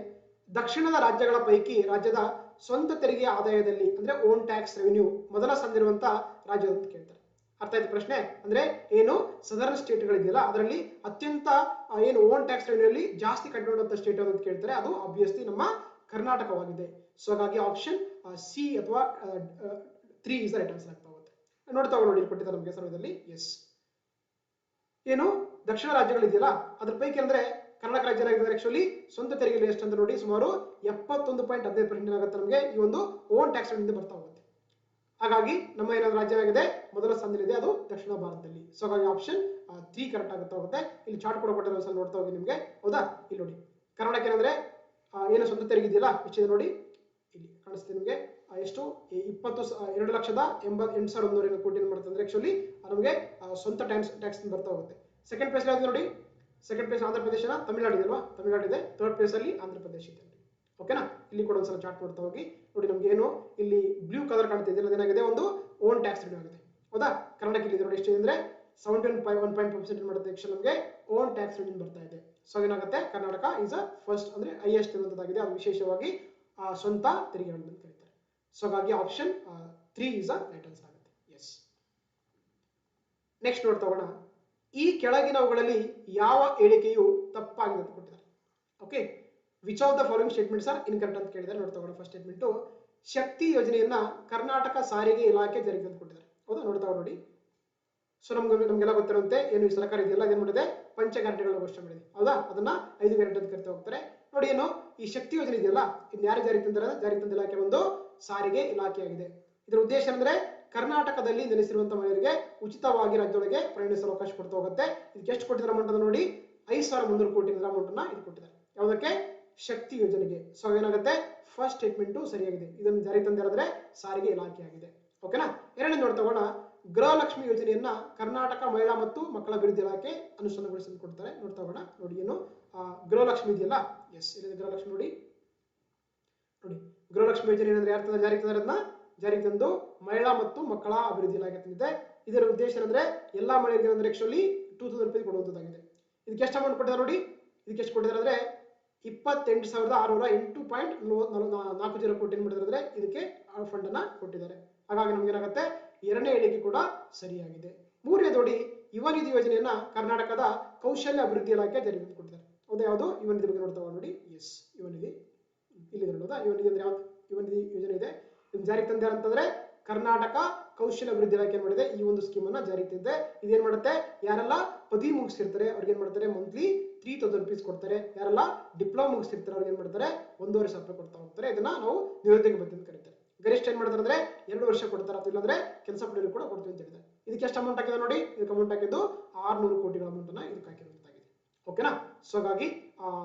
ದಕ್ಷಿಣದ ರಾಜ್ಯಗಳ ಪೈಕಿ ರಾಜ್ಯದ ಸ್ವಂತ ತೆರಿಗೆ ಆದಾಯದಲ್ಲಿ ಅಂದ್ರೆ ಓನ್ ಟ್ಯಾಕ್ಸ್ ರೆವೆನ್ಯೂ ಮೊದಲ ಸ್ಥಾನದಲ್ಲಿರುವಂತ ರಾಜ್ಯ ಅಂತ ಕೇಳ್ತಾರೆ. ಅರ್ಥ ಆಯ್ತು ಪ್ರಶ್ನೆ? ಅಂದ್ರೆ ಏನು ಸದರ್ನ್ ಸ್ಟೇಟ್ಗಳಿದೆಯಲ್ಲ ಅದರಲ್ಲಿ ಅತ್ಯಂತ ಏನು ಓನ್ ಟ್ಯಾಕ್ಸ್ ರೆವೆನ್ಯೂ ಅಲ್ಲಿ ಜಾಸ್ತಿ ಕಂಡುಹಿಡಿಯುವಂತ ಸ್ಟೇಟ್ ಅಂತ ಕೇಳ್ತಾರೆ. ಅದು ಆಬ್ವಿಯಸ್ಲಿ ನಮ್ಮ ಕರ್ನಾಟಕವಾಗಿದೆ. ಸೊ ಹಾಗಾಗಿ ಆಪ್ಷನ್ ಸಿ ಅಥವಾ 3 ಇಸ್ ರೈಟ್ ಆನ್ಸರ್ ಆಗ್ತಾ ಹೋಗುತ್ತೆ. ನೋಡ್ತಾ ನೋಡಿ ಕೊಟ್ಟಿದ್ದಾರೆ ನಮಗೆ ಸರ್ವೇದಲ್ಲಿ. ಎಸ್, ಏನು ದಕ್ಷಿಣ ರಾಜ್ಯಗಳಿದೆಯಲ್ಲ ಅದ್ರ ಪೈಕಿ ಅಂದ್ರೆ ಕರ್ನಾಟಕ ರಾಜ್ಯ ಆಕ್ಚುಲಿ ಸ್ವಂತ ತೆರಿಗೆ ಎಷ್ಟು ಅಂತ ನೋಡಿ ಸುಮಾರು 71.15% ಆಗುತ್ತೆ ನಮಗೆ ಈ ಒಂದು ಓನ್ ಟ್ಯಾಕ್ಸ್ ಇಂದ ಬರ್ತಾ ಹೋಗುತ್ತೆ. ಹಾಗಾಗಿ ನಮ್ಮ ಏನಾದ್ರು ರಾಜ್ಯ ಆಗಿದೆ ಮೊದಲ ಸ್ಥಾನದಲ್ಲಿದೆ ಅದು ದಕ್ಷಿಣ ಭಾರತದಲ್ಲಿ. ಸೊ ಹಾಗಾಗಿ ಆಪ್ಷನ್ 3 ಕರೆಕ್ಟ್ ಆಗುತ್ತಾ ಹೋಗುತ್ತೆ. ಇಲ್ಲಿ ಚಾರ್ಟ್ ಕೂಡ ಕೊಟ್ಟಿರೋ ಒಂದ್ಸಲ ನೋಡ್ತಾ ಹೋಗಿ ನಿಮಗೆ. ಹೌದಾ? ಇಲ್ಲಿ ನೋಡಿ ಕರ್ನಾಟಕ ಏನಂದ್ರೆ ಏನು ಸ್ವಂತ ತೆರಿಗೆ ಇದೆಯಲ್ಲ ಎಷ್ಟಿದೆ ನೋಡಿ ಇಲ್ಲಿ ಕಾಣಿಸ್ತಿದೆ ನಿಮಗೆ ಎಷ್ಟು 2,80,8,100 ಕೋಟಿ ಏನ್ ಮಾಡ್ತಾರೆ ಅಂದ್ರೆ ಆಕ್ಚುಲಿ ನಮಗೆ ಸ್ವಂತ ಟ್ಯಾಕ್ಸ್ ಬರ್ತಾ ಹೋಗುತ್ತೆ. ಸೆಕೆಂಡ್ ಪ್ಲೇಸ್ ಯಾವ್ದು ನೋಡಿ, ಸೆಕೆಂಡ್ ಪ್ಲೇಸ್ ಆಂಧ್ರ ಪ್ರದೇಶ, ತಮಿಳುನಾಡು ಇದೆ ಅಲ್ವಾ, ತಮಿಳುನಾಡು ಇದೆ. ಥರ್ಡ್ ಪ್ಲೇಸ್ ಅಲ್ಲಿ ಆಂಧ್ರ ಪ್ರದೇಶ ಇದೆ. ಓಕೆನಾ, ಇಲ್ಲಿ ಕೂಡ ಒಂದ್ಸಲ ಚಾರ್ಟ್ ನೋಡ್ತಾ ಹೋಗಿ ನೋಡಿ. ನಮ್ಗೆ ಏನು ಇಲ್ಲಿ ಬ್ಲೂ ಕಲರ್ ಕಾಣ್ತಿದೆ, ಅದೇನಾಗಿದೆ ಒಂದು ಓನ್ ಟ್ಯಾಕ್ಸ್ ರಿಟರ್ನ್ ಆಗಿದೆ. ಹೌದಾ, ಕರ್ನಾಟಕ ಇಲ್ಲಿ ನೋಡಿ ಎಷ್ಟಿದೆ ಅಂದ್ರೆ 17.1% ಮಾಡುತ್ತೆ ಆಕ್ಚುಲಿ ನಮಗೆ ಓನ್ ಟ್ಯಾಕ್ಸ್ ರಿಟರ್ನ್ ಬರ್ತಾ ಇದೆ. ಸೊ ಏನಾಗುತ್ತೆ, ಕರ್ನಾಟಕ ಈಸ್ ಅ ಫಸ್ಟ್ ಅಂದ್ರೆ ಹೈಯೆಸ್ಟ್ ಇರುವಂತದ್ದಾಗಿದೆ. ಅದು ವಿಶೇಷವಾಗಿ ಸ್ವಂತ ತೆರಿಗೆಗಳನ್ನು ಅಂತ ಕರೀತಾರೆ. ಸೊ ಹಾಗಾಗಿ option 3 is a right answer ಆಗುತ್ತೆ. ಎಸ್. ನೆಕ್ಸ್ಟ್ ನೋಡ್ತಾ ಹೋಗೋಣ. ಈ ಕೆಳಗಿನವುಗಳಲ್ಲಿ ಯಾವ ಹೇಳಿಕೆಯು ತಪ್ಪಾಗಿದೆ ಅಂತ ಕೊಟ್ಟಿದ್ದಾರೆ. Okay, which of the following statements are incorrect ಅಂತ ಕೇಳಿದ್ದಾರೆ. ನೋಡ್ತಾ ಹೋಗೋಣ. ಫಸ್ಟ್ ಸ್ಟೇಟ್ಮೆಂಟ್, ಶಕ್ತಿ ಯೋಜನೆಯನ್ನ ಕರ್ನಾಟಕ ಸಾರಿಗೆ ಇಲಾಖೆ ಜಾರಿಗೆ ತಂದು ಕೊಟ್ಟಿದ್ದಾರೆ. ಹೌದಾ, ನೋಡ್ತಾ ನೋಡಿ. ಸೊ ನಮ್ಗೆಲ್ಲ ಗೊತ್ತಿರುವಂತೆ ಏನು ಈ ಸರ್ಕಾರ ಇದೆಯಲ್ಲ, ಅದೇನ್ ಮಾಡಿದೆ, ಪಂಚ ಗ್ಯಾರಂಟಿಗಳನ್ನ ಘೋಷಣೆ ಮಾಡಿದೆ. ಹೌದಾ, ಅದನ್ನ 5 ಗ್ಯಾರಂಟಿ ಅಂತ ಕರಿತಾ ಹೋಗ್ತಾರೆ. ನೋಡಿ, ಏನು ಈ ಶಕ್ತಿ ಯೋಜನೆ ಇದೆಯಲ್ಲ, ಇದನ್ನ ಯಾರು ಜಾರಿಗೆ ತಂದಿದ್ದಾರೆ? ಜಾರಿಗೆ ತಂದ ಇಲಾಖೆ ಒಂದು ಸಾರಿಗೆ ಇಲಾಖೆಯಾಗಿದೆ. ಇದರ ಉದ್ದೇಶ ಅಂದ್ರೆ ಕರ್ನಾಟಕದಲ್ಲಿ ನೆಲೆಸಿರುವಂತಹ ಮಹಿಳೆಯರಿಗೆ ಉಚಿತವಾಗಿ ರಾಜ್ಯದೊಳಗೆ ಪ್ರಯಾಣಿಸಲು ಅವಕಾಶ ಕೊಡ್ತಾ ಹೋಗುತ್ತೆ. ಇದಕ್ಕೆ ಎಷ್ಟು ಕೊಟ್ಟಿದ್ದಾರೆ ಅಮೌಂಟ್ ಅನ್ನು ನೋಡಿ, 5,300 ಕೋಟಿ ಅಮೌಂಟ್ ಅನ್ನ ಇದು ಕೊಟ್ಟಿದ್ದಾರೆ. ಯಾವುದಕ್ಕೆ? ಶಕ್ತಿ ಯೋಜನೆಗೆ. ಸೊ ಏನಾಗುತ್ತೆ, ಫಸ್ಟ್ ಸ್ಟೇಟ್ಮೆಂಟ್ ಸರಿಯಾಗಿದೆ. ಇದನ್ನು ಜಾರಿಗೆ ತಂದಿರೋದ್ರೆ ಸಾರಿಗೆ ಇಲಾಖೆ ಆಗಿದೆ. ಓಕೆನಾ. ಎರಡನೇ ನೋಡ್ತಾ ಹೋಗೋಣ. ಗೃಹಲಕ್ಷ್ಮಿ ಯೋಜನೆಯನ್ನ ಕರ್ನಾಟಕ ಮಹಿಳಾ ಮತ್ತು ಮಕ್ಕಳ ಅಭಿವೃದ್ಧಿ ಇಲಾಖೆ ಅನುಷ್ಠಾನಗೊಳಿಸಲು ಕೊಡ್ತಾರೆ. ನೋಡ್ತಾ ಹೋಗೋಣ. ನೋಡಿ, ಏನು ಗೃಹಲಕ್ಷ್ಮಿ ಇದೆಯಲ್ಲ, ಎಸ್, ಇಲ್ಲಿದೆ ಗೃಹಲಕ್ಷ್ಮಿ. ನೋಡಿ ಗೃಹಲಕ್ಷ್ಮಿ ಯೋಜನೆ ಏನಂದ್ರೆ ಯಾರು ಜಾರಿಗೆ ತಂದ್ರೆ ಅದನ್ನ ಜಾರಿಗೆ ತಂದು ಮಹಿಳಾ ಮತ್ತು ಮಕ್ಕಳ ಅಭಿವೃದ್ಧಿ ಇಲಾಖೆ ತಂದಿದೆ. ಇದರ ಉದ್ದೇಶ ಏನಂದ್ರೆ ಎಲ್ಲಾ ಮಹಿಳೆಯರಿಗೆ ಅಂದ್ರೆ ಆಕ್ಚುಲಿ 2,000 ರೂಪಾಯಿ ಕೊಡುವಂತದ್ದಾಗಿದೆ. ಇದಕ್ಕೆ ಎಷ್ಟು ಅಮೌಂಟ್ ಕೊಟ್ಟಿದ್ದಾರೆ ನೋಡಿ, ಇದಕ್ಕೆ ಎಷ್ಟು ಕೊಟ್ಟಿದ್ದಾರೆ ಅಂದ್ರೆ 28,608.40 ಕೋಟಿ ಮಾಡಿದ್ರೆ ಇದಕ್ಕೆ ಫಂಡ್ ಅನ್ನ ಕೊಟ್ಟಿದ್ದಾರೆ. ಹಾಗಾಗಿ ನಮ್ಗೆ ಏನಾಗುತ್ತೆ, ಎರಡನೇ ಹೇಳಿಕೆ ಕೂಡ ಸರಿಯಾಗಿದೆ. ಮೂರನೇ ನೋಡಿ, ಯುವ ನಿಧಿ ಯೋಜನೆಯನ್ನ ಕರ್ನಾಟಕದ ಕೌಶಲ್ಯ ಅಭಿವೃದ್ಧಿ ಇಲಾಖೆ ಜಾರಿಗೆ ಕೊಟ್ಟಿದ್ದಾರೆ. ಹೌದಾ, ಯಾವುದು ಯುವ ನಿಧಿ ಬಗ್ಗೆ ನೋಡ್ತಾ ನೋಡಿ. ಎಸ್, ಯುವ ನಿಧಿ ಇಲ್ಲಿ ನೋಡೋದಾ. ಯುವ ನಿಧಿ ಅಂದ್ರೆ ಯಾವ್ದು ಯುವ ನಿಧಿ ಯೋಜನೆ ಇದೆ, ಇದನ್ನ ಜಾರಿಗೆ ತಂದ ಅಂತಂದ್ರೆ ಕರ್ನಾಟಕ ಕೌಶಲ್ಯ ಅಭಿವೃದ್ಧಿ ಇಲಾಖೆ ಮಾಡಿದೆ ಈ ಒಂದು ಸ್ಕೀಮ್ ಅನ್ನ ಜಾರಿಗೆ ತಂದಿದೆ. ಇದೇನ್ ಮಾಡುತ್ತೆ, ಯಾರೆಲ್ಲ ಪದವಿ ಮುಗಿಸಿರ್ತಾರೆ ಅವ್ರಿಗೆ ಏನ್ ಮಾಡ್ತಾರೆ, ಮಂತ್ಲಿ 3,000 ರೂಪೀಸ್ ಕೊಡ್ತಾರೆ. ಯಾರೆಲ್ಲ ಡಿಪ್ಲೊಮಾ ಮುಗಿಸಿರ್ತಾರೆ ಅವ್ರಿಗೆ ಏನ್ ಮಾಡ್ತಾರೆ, 1,500 ರೂಪಾಯಿ ಕೊಡ್ತಾ ಹೋಗ್ತಾರೆ. ಇದನ್ನ ನಾವು ನಿರುದ್ಯೋಗ ಭತ್ಯೆ ಅಂತ ಕರೀತಾರೆ. ಗರಿಷ್ಠ ಏನ್ ಮಾಡ್ತಾರೆ ಅಂದ್ರೆ 2 ವರ್ಷ ಕೊಡ್ತಾರೆ, ಅಥವಾ ಇಲ್ಲಾಂದ್ರೆ ಕೆಲಸ ಪಡೆಯಲು ಕೂಡ ಕೊಡ್ತೀವಿ ಅಂತ ಹೇಳಿದ್ದಾರೆ. ಇದಕ್ಕೆ ಎಷ್ಟು ಅಮೌಂಟ್ ಹಾಕಿದೆ ನೋಡಿ, ಇದಕ್ಕೆ ಅಮೌಂಟ್ ಹಾಕಿದ್ದು 600 ಕೋಟಿಗಳ ಅಮೌಂಟ್ ಅನ್ನ ಇದಕ್ಕೆ ಹಾಕಿರುವಂತಾಗಿದೆ. ಓಕೆನಾ. ಸೊ ಹಾಗಾಗಿ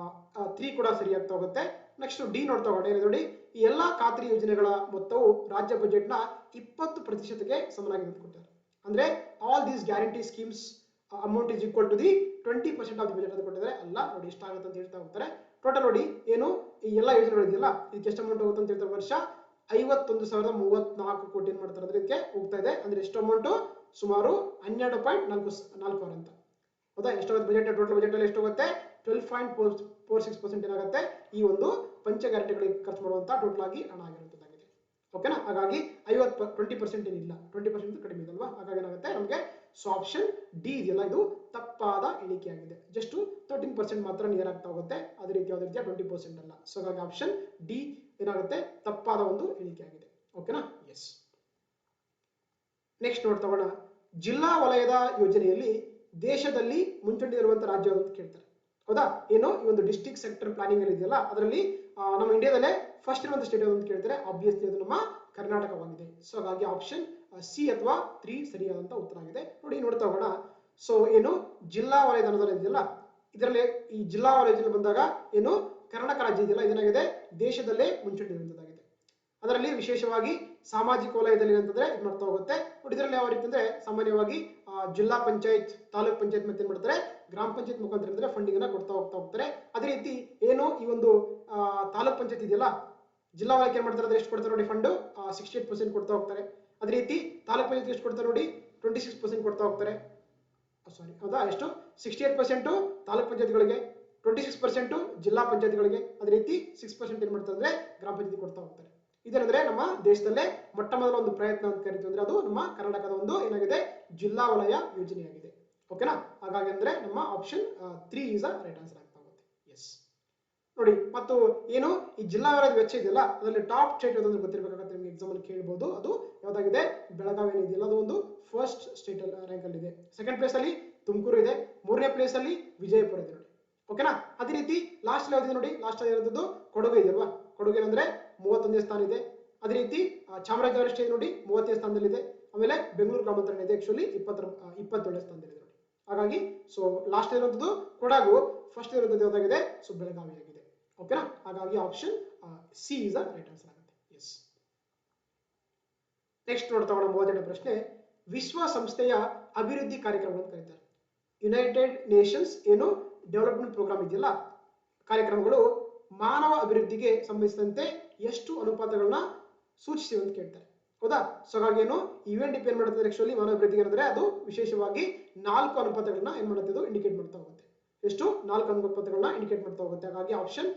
3 ಕೂಡ ಸರಿ ಆಗ್ತಾ ಹೋಗುತ್ತೆ. ನೆಕ್ಸ್ಟ್ ಡಿ ನೋಡ್ತಾ ಹೋಗೋಣ. ನೋಡಿ, ಈ ಎಲ್ಲಾ ಖಾತ್ರಿ ಯೋಜನೆಗಳ ಮೊತ್ತವು ರಾಜ್ಯ ಬಜೆಟ್ ನ 20%ಗೆ ಸಮನಾಗಿದೆ ಅಂತ ಕೊಡ್ತಾರೆ. ಅಂದ್ರೆ all these guarantee schemes amount is equal to the 20% of the budget ಅಂತ ಕೊಟ್ಟಿದ್ದಾರೆ. ಅಲ್ಲ, ನೋಡಿ ಎಷ್ಟಾಗುತ್ತೆ ಅಂತ ಹೇಳ್ತಾ ಹೋಗ್ತಾರೆ. ಟೋಟಲ್ ನೋಡಿ, ಏನು ಈ ಎಲ್ಲಾ ಯೋಜನೆಗಳು ಇದೆಯಲ್ಲ, ಇದಕ್ಕೆ ಎಷ್ಟು ಅಮೌಂಟ್ ಹೋಗುತ್ತೆ ಅಂತ ಹೇಳ್ತಾರೆ. ವರ್ಷ 51,034 ಕೋಟಿ ಏನ್ ಮಾಡ್ತಾರೆ ಅಂದ್ರೆ ಇದಕ್ಕೆ ಹೋಗ್ತಾ ಇದೆ. ಅಂದ್ರೆ ಎಷ್ಟು ಅಮೌಂಟ್, ಸುಮಾರು 12.44 ಅಂತ. ಹೌದಾ, ಎಷ್ಟಾಗುತ್ತೆ ಬಜೆಟ್, ಟೋಟಲ್ ಬಜೆಟ್ ಅಲ್ಲಿ ಎಷ್ಟು ಹೋಗುತ್ತೆ, 12.46% ಏನಾಗುತ್ತೆ ಈ ಒಂದು ಪಂಚ ಗ್ಯಾರಂಟಿಗಳಿಗೆ ಖರ್ಚು ಮಾಡುವಂತ ಟೋಟಲ್ ಆಗಿ ಹಣ ಆಗಿರುವಂತದ್ದಾಗಿದೆ. ಓಕೆನಾ. ಹಾಗಾಗಿ 20% ಏನಿಲ್ಲ, 20% ಕಡಿಮೆ ಇದೆ ಅಲ್ವಾ. ಹಾಗಾಗಿ ಏನಾಗುತ್ತೆ ನಮಗೆ, ಸೊ ಆಪ್ಷನ್ ಡಿ ಇದೆಯಲ್ಲ, ಇದು ತಪ್ಪಾದ ಹೇಳಿಕೆಯಾಗಿದೆ. ಜಸ್ಟ್ 13% ಮಾತ್ರ ನಿಯರ್ ಆಗ್ತಾ ಹೋಗುತ್ತೆ. ಅದೇ ರೀತಿ ಯಾವುದೇ ರೀತಿಯ 20% ಅಲ್ಲ. ಸೊ ಹಾಗಾಗಿ ಆಪ್ಷನ್ ಡಿ ಏನಾಗುತ್ತೆ, ತಪ್ಪಾದ ಒಂದು ಹೇಳಿಕೆ ಆಗಿದೆ. ಓಕೆನಾ. ಎಸ್. ನೆಕ್ಸ್ಟ್ ನೋಡ್ತಾ ಹೋಗೋಣ. ಜಿಲ್ಲಾ ವಲಯದ ಯೋಜನೆಯಲ್ಲಿ ದೇಶದಲ್ಲಿ ಮುಂಚೂಣಿಯಲ್ಲಿರುವಂತಹ ರಾಜ್ಯ ಅಂತ ಕೇಳ್ತಾರೆ. ಹೌದಾ, ಏನು ಈ ಒಂದು ಡಿಸ್ಟ್ರಿಕ್ಟ್ ಸೆಕ್ಟರ್ ಪ್ಲಾನಿಂಗ್ ಅಲ್ಲಿ ಇದೆಯಲ್ಲ, ಅದರಲ್ಲಿ ನಮ್ಮ ಇಂಡಿಯಾದಲ್ಲೇ ಫಸ್ಟ್ ಇರುವಂತಹ ಸ್ಟೇಟ್ ಅಂತ ಕೇಳ್ತಾರೆ. ಆಬ್ವಿಯಸ್ಲಿ ಅದು ನಮ್ಮ ಕರ್ನಾಟಕವಾಗಿದೆ. ಸೊ ಹಾಗಾಗಿ ಆಪ್ಷನ್ ಸಿ ಅಥವಾ 3 ಸರಿಯಾದಂತ ಉತ್ತರ ಆಗಿದೆ. ನೋಡಿ, ನೋಡ್ತಾ ಹೋಗೋಣ. ಸೊ ಏನು ಜಿಲ್ಲಾ ವಲಯದ ಅನುದಾನ ಇದೆಯಲ್ಲ, ಇದರಲ್ಲಿ ಈ ಜಿಲ್ಲಾ ವಲಯದಲ್ಲಿ ಬಂದಾಗ ಏನು ಕರ್ನಾಟಕ ರಾಜ್ಯ ಇದೆಯಲ್ಲ, ಇದೇನಾಗಿದೆ ದೇಶದಲ್ಲೇ ಮುಂಚೂಣಿಯಲ್ಲಿರುವಂತದ್ದಾಗಿದೆ. ಅದರಲ್ಲಿ ವಿಶೇಷವಾಗಿ ಸಾಮಾಜಿಕ ವಲಯದಲ್ಲಿ ಏನಂತಂದ್ರೆ ಇದು ಮಾಡ್ತಾ ಹೋಗುತ್ತೆ. ನೋಡಿ, ಇದರಲ್ಲಿ ಯಾವ ರೀತಿ ಅಂದ್ರೆ ಸಾಮಾನ್ಯವಾಗಿ ಜಿಲ್ಲಾ ಪಂಚಾಯತ್, ತಾಲೂಕ್ ಪಂಚಾಯತ್ ಮತ್ತೆ ಏನ್ ಮಾಡ್ತಾರೆ, ಗ್ರಾಮ ಪಂಚಾಯತ್ ಮುಖಾಂತರ ಅಂದ್ರೆ ಫಂಡಿಂಗ್ ಅನ್ನ ಕೊಡ್ತಾ ಹೋಗ್ತಾರೆ. ಅದೇ ರೀತಿ ಏನು ಈ ಒಂದು ತಾಲೂಕ್ ಪಂಚಾಯತ್ ಇದೆಯಲ್ಲ, ಜಿಲ್ಲಾ ವಲಯಕ್ಕೆ ಏನ್ ಮಾಡ್ತಾರೆ ಅಂದ್ರೆ ಎಷ್ಟು ಕೊಡ್ತಾರೆ ನೋಡಿ, ಫಂಡ್ 68% ಕೊಡ್ತಾ ಹೋಗ್ತಾರೆ. ಅದೇ ರೀತಿ ತಾಲೂಕ್ ಪಂಚಾಯತ್ ಎಷ್ಟು ಕೊಡ್ತಾರೆ ನೋಡಿ, 26% ಕೊಡ್ತಾ ಹೋಗ್ತಾರೆ. ಸಾರಿ, ಹೌದಾ, ಎಷ್ಟು 68% ತಾಲೂಕ್ ಪಂಚಾಯತ್ಗಳಿಗೆ, 26% ಜಿಲ್ಲಾ ಪಂಚಾಯತ್ಗಳಿಗೆ, ಅದೇ ರೀತಿ 6% ಏನ್ ಮಾಡ್ತಾರೆ ಅಂದ್ರೆ ಗ್ರಾಮ ಪಂಚಾಯತ್ ಕೊಡ್ತಾ ಹೋಗ್ತಾರೆ. ಇದೇನಂದ್ರೆ ನಮ್ಮ ದೇಶದಲ್ಲೇ ಮೊಟ್ಟ ಮೊದಲ ಒಂದು ಪ್ರಯತ್ನ ಅಂತ ಕರಿತೀವಿ. ಅಂದ್ರೆ ಅದು ನಮ್ಮ ಕರ್ನಾಟಕದ ಒಂದು ಏನಾಗಿದೆ, ಜಿಲ್ಲಾ ವಲಯ ಯೋಜನೆಯಾಗಿದೆ. ಓಕೆನಾ. ಹಾಗಾಗಿ ಅಂದ್ರೆ ನಮ್ಮ option 3 is a right answer ಆಗ್ತಾ ಹೋಗುತ್ತೆ. ಎಸ್. ನೋಡಿ, ಮತ್ತು ಏನು ಈ ಜಿಲ್ಲಾ ವಲಯದ ವೆಚ್ಚ ಇದೆಯಲ್ಲ, ಅದರಲ್ಲಿ ಟಾಪ್ ಸ್ಟೇಟ್ ಯಾವ್ದು ಗೊತ್ತಿರಬೇಕಾಗುತ್ತೆ ನಿಮಗೆ, ಎಕ್ಸಾಮ್ ಅಲ್ಲಿ ಕೇಳಬಹುದು. ಅದು ಯಾವ್ದಾಗಿದೆ, ಬೆಳಗಾವಿ ಇದೆಯಲ್ಲ, ಅದು ಒಂದು ಫಸ್ಟ್ ಸ್ಟೇಟ್ ರ್ಯಾಂಕ್ ಅಲ್ಲಿ ಇದೆ. ಸೆಕೆಂಡ್ ಪ್ಲೇಸ್ ಅಲ್ಲಿ ತುಮಕೂರು ಇದೆ. ಮೂರನೇ ಪ್ಲೇಸ್ ಅಲ್ಲಿ ವಿಜಯಪುರ ಇದೆ ನೋಡಿ. ಓಕೆನಾ. ಅದೇ ರೀತಿ ಲಾಸ್ಟ್ ಯಾವ್ದಿದೆ ನೋಡಿ, ಲಾಸ್ಟ್ ಇರೋದು ಕೊಡಗು ಇದೆಯಲ್ವಾ. ಕೊಡಗು ಏನಂದ್ರೆ 31ನೇ ಸ್ಥಾನ ಇದೆ. ಅದೇ ರೀತಿ ಚಾಮರಾಜನಗರ ಇದೆ ನೋಡಿ 30ನೇ ಸ್ಥಾನದಲ್ಲಿದೆ. ಆಮೇಲೆ ಬೆಂಗಳೂರು ಗ್ರಾಮಾಂತರ ಇದೆ ಆಕ್ಚುಲಿ 27ನೇ ಸ್ಥಾನದಲ್ಲಿದೆ ನೋಡಿ. ಹಾಗಾಗಿ ಸೊ ಲಾಸ್ಟ್ ಇರುವಂತದ್ದು ಕೊಡಗು, ಫಸ್ಟ್ ಇರುವಂತದ್ದು ಯಾವ್ದಾಗಿದೆ, ಸೊ ಬೆಳಗಾವಿ ಆಗಿದೆ. ಓಕೆನಾ. ಹಾಗಾಗಿ option C is the right answer ಆಗುತ್ತೆ. ಎಸ್. ನೆಕ್ಸ್ಟ್ ನೋಡ್ತಾ ಹೋಗೋಣ 32 ಪ್ರಶ್ನೆ. ವಿಶ್ವಸಂಸ್ಥೆಯ ಅಭಿವೃದ್ಧಿ ಕಾರ್ಯಕ್ರಮಗಳನ್ನು ಕರೀತಾರೆ. ಯುನೈಟೆಡ್ ನೇಷನ್ಸ್ ಏನು ಡೆವಲಪ್ಮೆಂಟ್ ಪ್ರೋಗ್ರಾಮ್ ಇದೆಯಲ್ಲ, ಕಾರ್ಯಕ್ರಮಗಳು ಮಾನವ ಅಭಿವೃದ್ಧಿಗೆ ಸಂಬಂಧಿಸಿದಂತೆ ಎಷ್ಟು ಅನುಪಾತಗಳನ್ನ ಸೂಚಿಸಿವೆ ಅಂತ ಕೇಳ್ತಾರೆ. ಹೌದಾ? ಸೊ ಹಾಗಾಗಿ ಏನು UNDP ಏನ್ ಮಾಡುತ್ತೆ ಆಕ್ಚುಲಿ ಮಾನವ ಅಭಿವೃದ್ಧಿಗೆ ಅಂದ್ರೆ ಅದು ವಿಶೇಷವಾಗಿ 4 ಅನುಪಾತಗಳನ್ನ ಏನ್ ಮಾಡುತ್ತೆ, ಇದು ಇಂಡಿಕೇಟ್ ಮಾಡ್ತಾ ಹೋಗುತ್ತೆ. ಎಷ್ಟು? 4 ಅನುಪಾತಗಳನ್ನ ಇಂಡಿಕೇಟ್ ಮಾಡ್ತಾ ಹೋಗುತ್ತೆ. ಹಾಗಾಗಿ ಆಪ್ಷನ್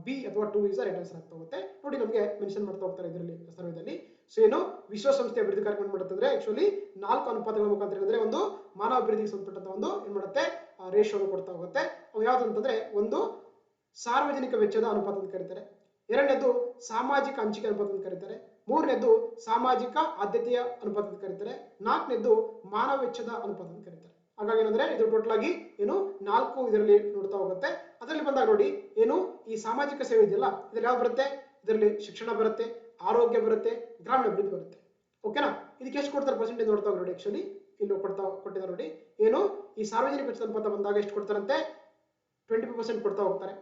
ಬಿ ಅಥವಾ 2 ಇಸ್ ರೈಟ್ ಆನ್ಸರ್ ಆಗ್ತಾ ಹೋಗುತ್ತೆ. ನೋಡಿ ನಮಗೆ ಮೆನ್ಷನ್ ಮಾಡ್ತಾ ಹೋಗ್ತಾರೆ ಇದರಲ್ಲಿ ಸರ್ವೇದಲ್ಲಿ. ಸೊ ಏನು ವಿಶ್ವಸಂಸ್ಥೆ ಅಭಿವೃದ್ಧಿ ಕಾರ್ಯಕ್ರಮ ಮಾಡುತ್ತೆ ಅಂದ್ರೆ ಆಕ್ಚುಲಿ 4 ಅನುಪಾತಗಳ ಮುಖಾಂತರ ಅಂದ್ರೆ ಒಂದು ಮಾನವ ಅಭಿವೃದ್ಧಿಗೆ ಸಂಬಂಧಪಟ್ಟಂತ ಒಂದು ಏನ್ ಮಾಡುತ್ತೆ ರೇಷಿಯೋನ ಕೊಡ್ತಾ ಹೋಗುತ್ತೆ. ಅವು ಯಾವ್ದು ಅಂತಂದ್ರೆ ಒಂದು ಸಾರ್ವಜನಿಕ ವೆಚ್ಚದ ಅನುಪಾತ ಅಂತ ಕರೀತಾರೆ, ಎರಡನೇದು ಸಾಮಾಜಿಕ ಹಂಚಿಕೆ ಅನುಪಾತ ಅಂತ ಕರೀತಾರೆ, ಮೂರನೇದು ಸಾಮಾಜಿಕ ಆದ್ಯತೆಯ ಅನುಪಾತ ಅಂತ ಕರೀತಾರೆ, ನಾಲ್ಕನೇದು ಮಾನವ ವೆಚ್ಚದ ಅನುಪಾತ ಅಂತ ಕರೀತಾರೆ. ಹಾಗಾಗಿ ಏನಂದ್ರೆ ಇದು ಟೋಟಲ್ ಆಗಿ ಏನು 4 ಇದರಲ್ಲಿ ನೋಡ್ತಾ ಹೋಗುತ್ತೆ. ಅದರಲ್ಲಿ ಬಂದಾಗ ನೋಡಿ ಏನು ಈ ಸಾಮಾಜಿಕ ಸೇವೆ ಇದೆಯಲ್ಲ, ಇದ್ರಲ್ಲಿ ಯಾವ್ದು ಬರುತ್ತೆ? ಇದರಲ್ಲಿ ಶಿಕ್ಷಣ ಬರುತ್ತೆ, ಆರೋಗ್ಯ ಬರುತ್ತೆ, ಗ್ರಾಮೀಣ ಅಭಿವೃದ್ಧಿ ಬರುತ್ತೆ. ಓಕೆನಾ? ಇದಕ್ಕೆ ಎಷ್ಟು ಕೊಡ್ತಾರೆ ಪರ್ಸೆಂಟೇಜ್ ನೋಡ್ತಾ ಹೋಗಿ ನೋಡಿ. ಆಕ್ಚುಲಿ ಇಲ್ಲಿ ಕೊಟ್ಟಿದ್ದಾರೆ ನೋಡಿ. ಏನು ಈ ಸಾರ್ವಜನಿಕ ವೆಚ್ಚದ ಅನುಪಾತ ಬಂದಾಗ ಎಷ್ಟು ಕೊಡ್ತಾರಂತೆ? 25% ಕೊಡ್ತಾ ಹೋಗ್ತಾರೆ.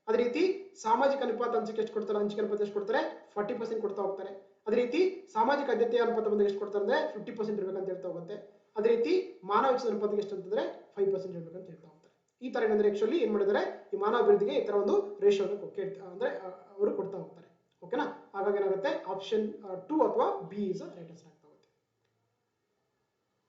ಅದೇ ರೀತಿ ಸಾಮಾಜಿಕ ಅನುಪಾತ ಹಂಚಿಕೆ ಎಷ್ಟು ಕೊಡ್ತಾರೆ? ಹಂಚಿಕೆ ಅನುಪಾತ ಎಷ್ಟು ಕೊಡ್ತಾರೆ? 40% ಕೊಡ್ತಾ ಹೋಗ್ತಾರೆ. ಅದೇ ರೀತಿ ಸಾಮಾಜಿಕ ಆದ್ಯತೆಯ ಅನುಪಾತ ಬಂದಾಗ ಎಷ್ಟು ಕೊಡ್ತಾರೆ ಅಂದ್ರೆ 50% ಇರ್ಬೇಕಂತ ಹೇಳ್ತಾ ಹೋಗುತ್ತೆ. ಅದೇ ರೀತಿ ಮಾನವ ವೆಚ್ಚದ ಅನುಪಾತಕ್ಕೆ ಎಷ್ಟು ಅಂತಂದ್ರೆ 5% ಇರ್ಬೇಕಂತ ಹೇಳ್ತಾ ಹೋಗ್ತಾರೆ. ಈ ತರ ಏನಂದ್ರೆ ಆಕ್ಚುಲಿ ಏನ್ ಮಾಡಿದ್ದಾರೆ ಈ ಮಾನವ ಅಭಿವೃದ್ಧಿಗೆ ಈ ತರ ಒಂದು ರೇಷಿಯೋನ ಅಂದ್ರೆ ಅವರು ಕೊಡ್ತಾ ಹೋಗ್ತಾರೆ. ಓಕೆನಾ? ಹಾಗಾಗಿ ಏನಾಗುತ್ತೆ ಆಪ್ಷನ್ 2 ಅಥವಾ ಬಿ ಇಸ್ ರೈಟ್ ಆನ್ಸರ್ ಆಗ್ತಾ ಹೋಗುತ್ತೆ.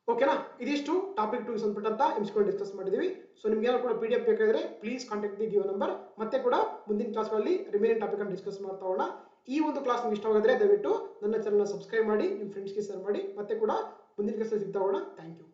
ಓಕೆನಾ? ಇದಿಷ್ಟು ಟಾಪಿಕ್ 2 ಸಂಬಂಧಪಟ್ಟಂತ MCQ ಡಿಸ್ಕಸ್ ಮಾಡಿದೀವಿ. ಸೊ ನಿಮ್ಗೆ ಏನಾದ್ರು ಕೂಡ PDF ಬೇಕಾದ್ರೆ please contact the given number. ಮತ್ತೆ ಕೂಡ ಮುಂದಿನ ಕ್ಲಾಸ್ಗಳಲ್ಲಿ ರಿಮೈನಿಂಗ್ ಟಾಪಿಕ್ ಅನ್ನು ಡಿಸ್ಕಸ್ ಮಾಡ್ತಾ ಹೋಗೋಣ. ಈ ಒಂದು ಕ್ಲಾಸ್ ನಿಮ್ಗೆ ಇಷ್ಟವಾಗಿದ್ರೆ ದಯವಿಟ್ಟು ನನ್ನ ಚಾನಲ್ ಸಬ್ಸ್ಕ್ರೈಬ್ ಮಾಡಿ, ನಿಮ್ಮ ಫ್ರೆಂಡ್ಸ್ಗೆ ಶೇರ್ ಮಾಡಿ. ಮತ್ತೆ ಕೂಡ ಮುಂದಿನ ಕ್ಲಾಸ್ ಸಿಗ್ತಾ ಹೋಗೋಣ. Thank you.